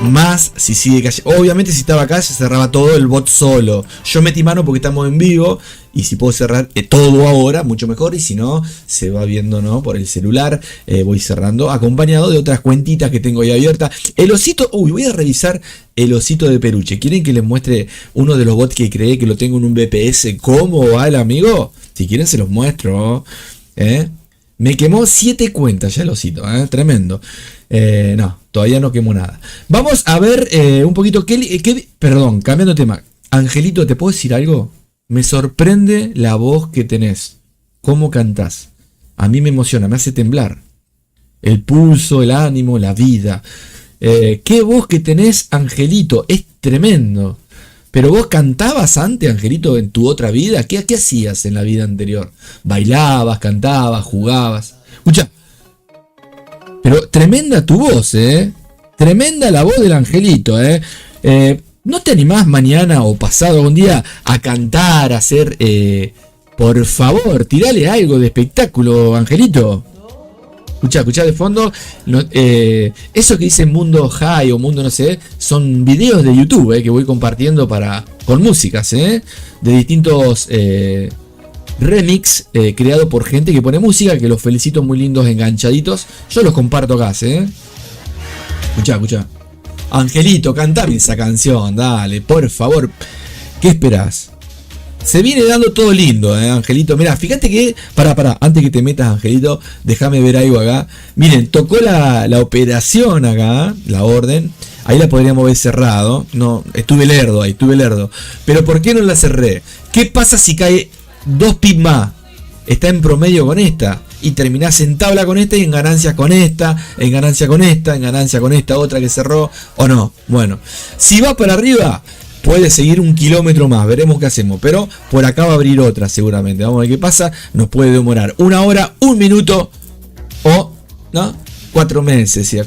Más si sigue cayendo. Obviamente si estaba acá se cerraba todo el bot solo. Yo metí mano porque estamos en vivo. Y si puedo cerrar todo ahora, mucho mejor. Y si no, se va viendo, ¿no? Por el celular. Voy cerrando. Acompañado de otras cuentitas que tengo ahí abiertas. El osito. Uy, voy a revisar el osito de peluche. ¿Quieren que les muestre uno de los bots que creé que lo tengo en un BPS? ¿Cómo va el amigo? Si quieren se los muestro. Me quemó 7 cuentas ya el osito. Tremendo. No, todavía no quemó nada. Vamos a ver un poquito. Perdón, cambiando de tema. Angelito, ¿te puedo decir algo? Me sorprende la voz que tenés. ¿Cómo cantás? A mí me emociona, me hace temblar. El pulso, el ánimo, la vida. ¿Qué voz que tenés, Angelito? Es tremendo. Pero vos cantabas antes, Angelito, en tu otra vida. ¿Qué hacías en la vida anterior? ¿Bailabas, cantabas, jugabas? Escucha. Pero tremenda tu voz, Tremenda la voz del Angelito, ¿No te animás mañana o pasado un día a cantar, a hacer... por favor, tirale algo de espectáculo, Angelito? Escuchá de fondo. Eso que dice Mundo High o Mundo no sé, son videos de YouTube que voy compartiendo con músicas, de distintos remix creado por gente que pone música, que los felicito, muy lindos, enganchaditos. Yo los comparto acá, Escuchá. Angelito, cantame esa canción, dale, por favor. ¿Qué esperás? Se viene dando todo lindo, Angelito. Mirá, fíjate que... Pará, antes que te metas, Angelito, déjame ver algo acá. Miren, tocó la operación acá, la orden. Ahí la podríamos haber cerrado. No, estuve lerdo. Pero ¿por qué no la cerré? ¿Qué pasa si cae 2 pips más? Está en promedio con esta. Y terminás en tabla con esta y en ganancias con esta. En ganancia con esta otra que cerró. ¿O no? Bueno, si va para arriba... Puede seguir 1 kilómetro más, veremos qué hacemos. Pero por acá va a abrir otra seguramente. Vamos a ver qué pasa. Nos puede demorar 1 hora, 1 minuto o, ¿no? 4 meses. ¿Sí?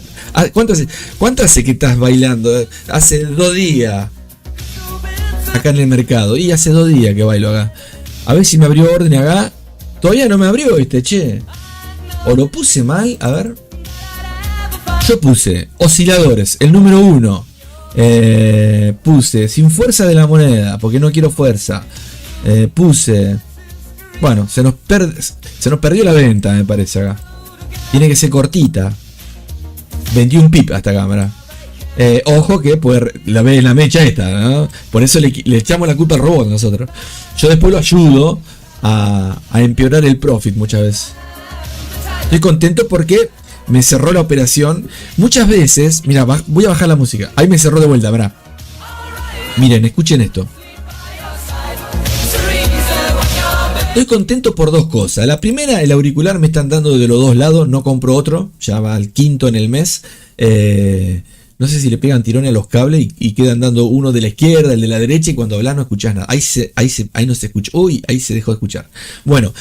¿Cuánto hace que estás bailando? Hace 2 días. Acá en el mercado. Y hace 2 días que bailo acá. A ver si me abrió orden acá. Todavía no me abrió che. O lo puse mal, a ver. Yo puse osciladores, el número 1. Puse sin fuerza de la moneda porque no quiero fuerza. Puse, bueno, se nos perdió la venta, me parece acá. Tiene que ser cortita. 21 pip a esta cámara. Ojo que la mecha esta, ¿no? Por eso le echamos la culpa al robot nosotros. Yo después lo ayudo a empeorar el profit muchas veces. Estoy contento porque me cerró la operación. Muchas veces, mira, voy a bajar la música. Ahí me cerró de vuelta, verá. Miren, escuchen esto. Estoy contento por 2 cosas. La primera, el auricular me están dando de los 2 lados. No compro otro. Ya va al 5º en el mes. No sé si le pegan tirones a los cables y quedan dando uno de la izquierda, el de la derecha. Y cuando hablas no escuchás nada. Ahí no se escucha. Uy, ahí se dejó de escuchar. Bueno,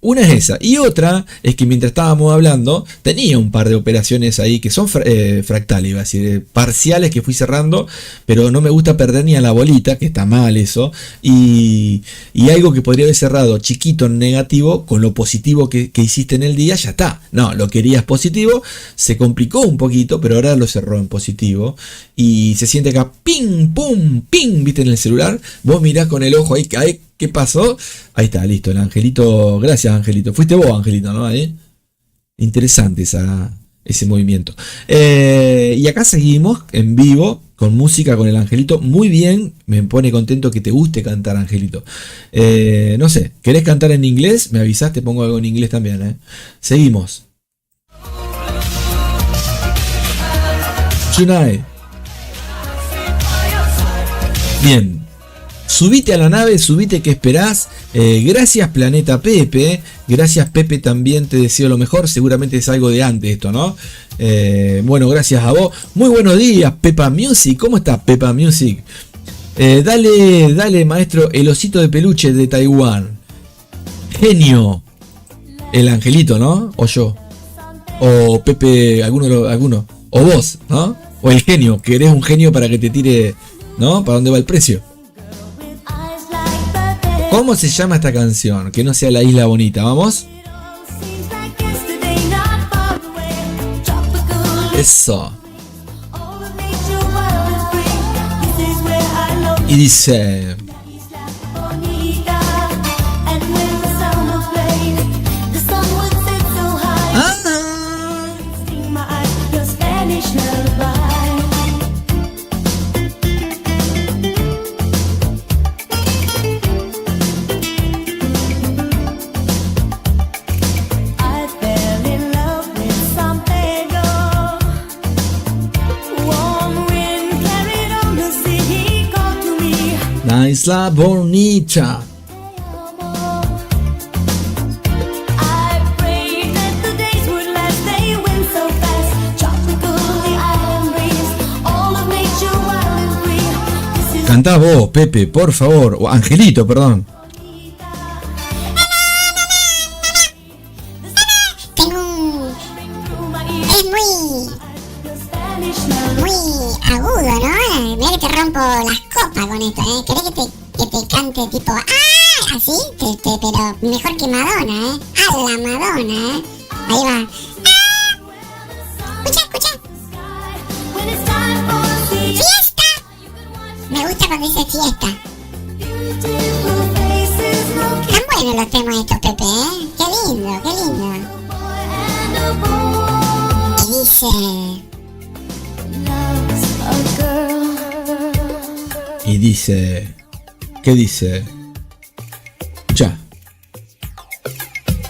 una es esa. Y otra es que mientras estábamos hablando, tenía un par de operaciones ahí que son fractales, iba a decir, parciales que fui cerrando, pero no me gusta perder ni a la bolita, que está mal eso. Y algo que podría haber cerrado chiquito en negativo, con lo positivo que hiciste en el día, ya está. No, lo querías positivo, se complicó un poquito, pero ahora lo cerró en positivo. Y se siente acá, ping, pum, ping, viste en el celular. Vos mirás con el ojo ahí, ¿qué pasó? Ahí está, listo, el Angelito. Gracias, Angelito. Fuiste vos, Angelito, ¿no? Interesante ese movimiento. Y acá seguimos en vivo con música con el Angelito. Muy bien, me pone contento que te guste cantar, Angelito. No sé, ¿querés cantar en inglés? Me avisás, te pongo algo en inglés también. Seguimos. Tonight. Bien. Subite a la nave, subite, que esperás. Gracias Planeta Pepe. Gracias Pepe, también te deseo lo mejor. Seguramente es algo de antes esto, ¿no? Bueno, gracias a vos. Muy buenos días, Pepa Music. ¿Cómo estás, Pepa Music? Dale, maestro, el osito de peluche de Taiwán. Genio. el angelito, ¿no? O yo. O Pepe, alguno. O vos, ¿no? O el genio, que eres un genio para que te tire, ¿no? ¿Para dónde va el precio? ¿Cómo se llama esta canción? Que no sea La Isla Bonita, ¿vamos? Eso. Y dice... La Isla Bonita. Cantá vos, Pepe, por favor. O Angelito, perdón. Es muy agudo, ¿no? Mira que te rompo las copas con esto, ¿eh? ¿Querés que te cante tipo ¡ah! Así, pero mejor que Madonna, ¿eh? ¡A la Madonna, ¿eh? Ahí va. ¡Ah! Escucha. ¡Fiesta! Me gusta cuando dice fiesta. Están buenos los temas estos, Pepe, ¿eh? Qué lindo. Y dice... Y dice... ¿Qué dice? Ya.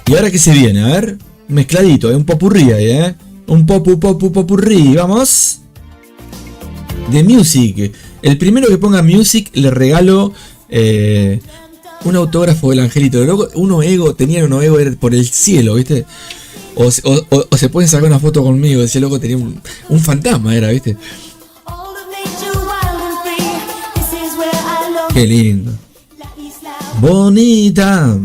¿Y ahora qué se viene? A ver. Mezcladito, un popurrí ahí, ¿eh? Un popurrí, vamos. De Music. El primero que ponga Music le regalo un autógrafo del Angelito. Tenían unos ego por el cielo, ¿viste? O se pueden sacar una foto conmigo. Ese loco tenía un fantasma, era, ¿viste? Qué lindo. Bonita.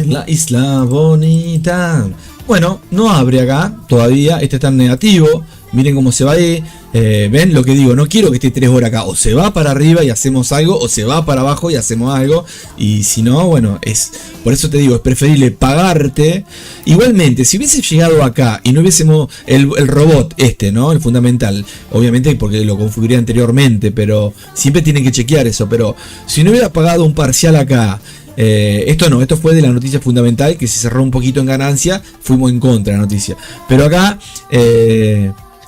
La Isla Bonita. Bueno, no abre acá todavía. Este está en negativo. Miren cómo se va ahí. Ven lo que digo, no quiero que esté 3 horas acá. O se va para arriba y hacemos algo, o se va para abajo y hacemos algo. Y si no, bueno, por eso te digo, es preferible pagarte. Igualmente, si hubiese llegado acá y no hubiésemos el robot ¿no? El fundamental, obviamente porque lo configuré anteriormente, pero siempre tienen que chequear eso. Pero si no hubiera pagado un parcial acá, esto fue de la noticia fundamental, que se cerró un poquito en ganancia, fuimos en contra de la noticia. Pero acá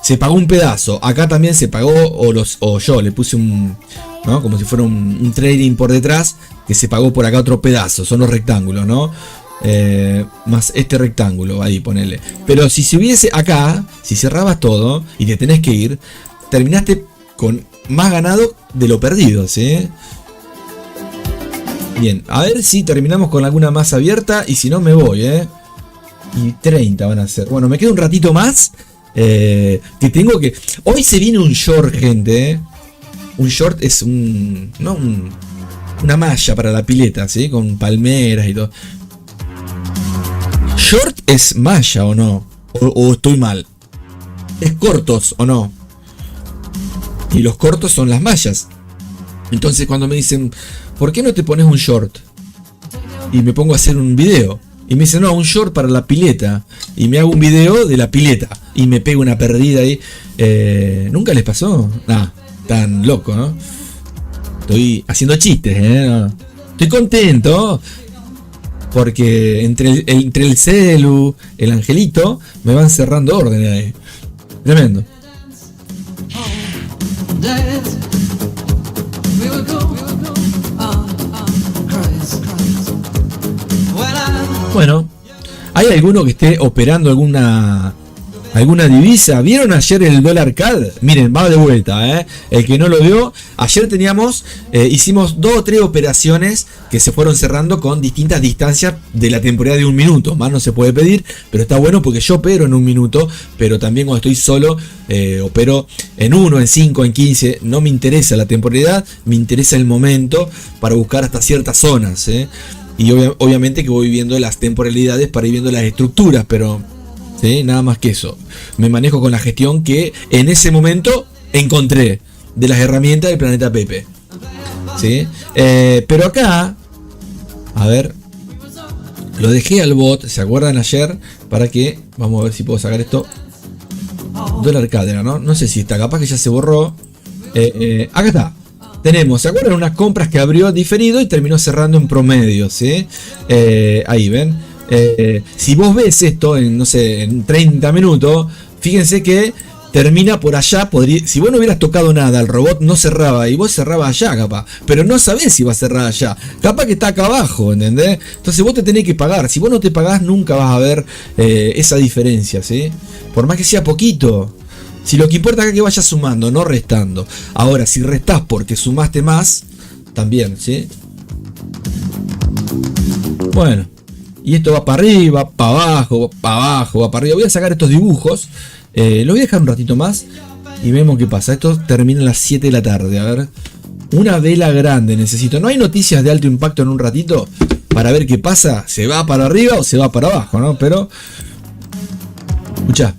se pagó un pedazo, acá también se pagó, o yo le puse ¿no? Como si fuera un trading por detrás, que se pagó por acá otro pedazo, son los rectángulos, ¿no? Más este rectángulo, ahí ponele. Pero si se hubiese acá, si cerrabas todo y te tenés que ir, terminaste con más ganado de lo perdido, ¿sí? Bien, a ver si terminamos con alguna más abierta y si no me voy, Y 30 van a ser. Bueno, me queda un ratito más. Que tengo que... Hoy se viene un short, gente. Un short es una malla para la pileta, ¿sí? Con palmeras y todo. ¿Short es malla o no? ¿O estoy mal? ¿Es cortos o no? Y los cortos son las mallas. Entonces cuando me dicen, ¿por qué no te pones un short? Y me pongo a hacer un video. Y me dicen, no, un short para la pileta. Y me hago un video de la pileta. Y me pego una perdida ahí. ¿Nunca les pasó? Nah, tan loco, ¿no? Estoy haciendo chistes, No. Estoy contento. Porque entre el celu, el Angelito, me van cerrando órdenes ahí. Tremendo. Bueno, ¿hay alguno que esté operando alguna ¿Alguna divisa? ¿Vieron ayer el dólar CAD? Miren, va de vuelta, el que no lo vio. Ayer hicimos 2 o 3 operaciones que se fueron cerrando con distintas distancias de la temporada de 1 minuto. Más no se puede pedir, pero está bueno porque yo opero en 1 minuto, pero también cuando estoy solo opero en 1, en 5, en 15. No me interesa la temporalidad, me interesa el momento para buscar hasta ciertas zonas. Y obviamente que voy viendo las temporalidades para ir viendo las estructuras, pero ¿sí? Nada más que eso. Me manejo con la gestión que en ese momento encontré de las herramientas del Planeta Pepe. ¿Sí? Pero acá, a ver, lo dejé al bot, ¿se acuerdan ayer? Para que, vamos a ver si puedo sacar esto. Dólar cadena, ¿no? No sé si está, capaz que ya se borró. Acá está. Tenemos, ¿se acuerdan? Unas compras que abrió diferido y terminó cerrando en promedio, ¿sí? Ahí ven. Si vos ves esto en, no sé, en 30 minutos, fíjense que termina por allá. Si vos no hubieras tocado nada, el robot no cerraba y vos cerrabas allá, capaz. Pero no sabés si va a cerrar allá. Capaz que está acá abajo, ¿entendés? Entonces vos te tenés que pagar. Si vos no te pagás, nunca vas a ver esa diferencia, ¿sí? Por más que sea poquito. Si lo que importa acá es que vayas sumando, no restando. Ahora, si restás porque sumaste más, también, ¿sí? Bueno. Y esto va para arriba, para abajo, va para arriba. Voy a sacar estos dibujos. Los voy a dejar un ratito más. Y vemos qué pasa. Esto termina a las 7 de la tarde. A ver. Una vela grande necesito. ¿No hay noticias de alto impacto en un ratito? Para ver qué pasa. ¿Se va para arriba o se va para abajo? ¿No? Pero... escuchá.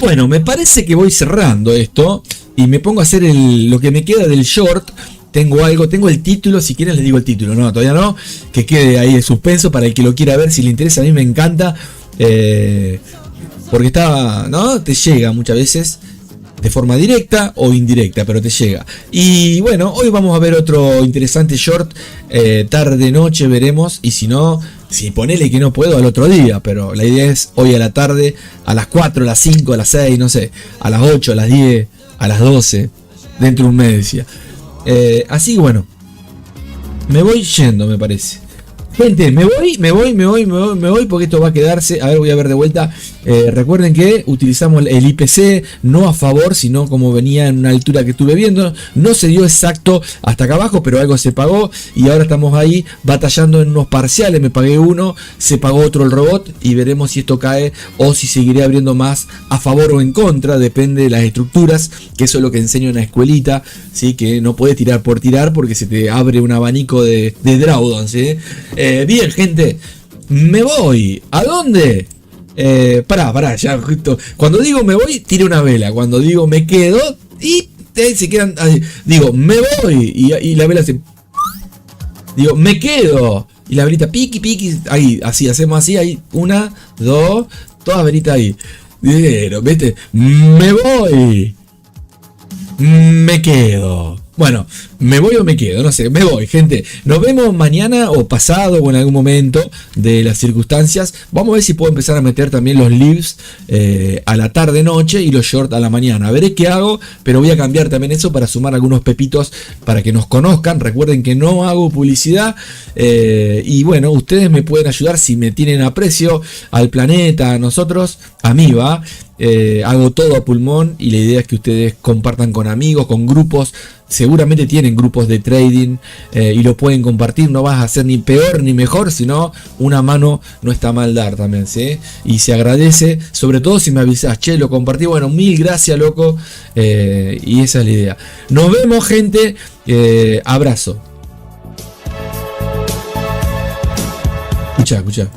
Bueno, me parece que voy cerrando esto y me pongo a hacer lo que me queda del short. Tengo el título, si quieren les digo el título, no, todavía no, que quede ahí de suspenso para el que lo quiera ver, si le interesa, a mí me encanta, porque está, ¿no? Te llega muchas veces de forma directa o indirecta, pero te llega. Y bueno, hoy vamos a ver otro interesante short, tarde, noche, veremos, y si no... Si ponele que no puedo al otro día, pero la idea es hoy a la tarde, a las 4, a las 5, a las 6, no sé, a las 8, a las 10, a las 12, dentro de un mes decía. Así que bueno, me voy yendo, me parece. Gente, me voy porque esto va a quedarse. A ver, voy a ver de vuelta. Recuerden que utilizamos el IPC, no a favor, sino como venía en una altura que estuve viendo. No se dio exacto hasta acá abajo, pero algo se pagó. Y ahora estamos ahí batallando en unos parciales. Me pagué uno, se pagó otro el robot. Y veremos si esto cae o si seguiré abriendo más a favor o en contra. Depende de las estructuras, que eso es lo que enseño en la escuelita. ¿Sí? Que no puedes tirar por tirar porque se te abre un abanico de Drawdown, ¿sí? Bien, gente, me voy. ¿A dónde? Pará, ya justo. Cuando digo me voy, tire una vela. Cuando digo me quedo, y se quedan. Digo, me voy. Y la vela se. Digo, me quedo. Y la velita piqui. Ahí, así, hacemos así. Ahí, 1, 2, todas velitas ahí. ¿Viste? Me voy. Me quedo. Bueno, me voy o me quedo, no sé, me voy, gente. Nos vemos mañana o pasado o en algún momento de las circunstancias. Vamos a ver si puedo empezar a meter también los lives a la tarde noche y los shorts a la mañana. Veré qué hago, pero voy a cambiar también eso para sumar algunos pepitos para que nos conozcan. Recuerden que no hago publicidad y bueno, ustedes me pueden ayudar si me tienen aprecio al planeta, a nosotros, a mí va. Hago todo a pulmón y la idea es que ustedes compartan con amigos, con grupos. Seguramente tienen grupos de trading y lo pueden compartir. No vas a hacer ni peor ni mejor, sino una mano no está mal dar también, ¿sí? Y se agradece, sobre todo si me avisas, che, lo compartí. Bueno, mil gracias, loco. Y esa es la idea. Nos vemos, gente. Abrazo. Escucha.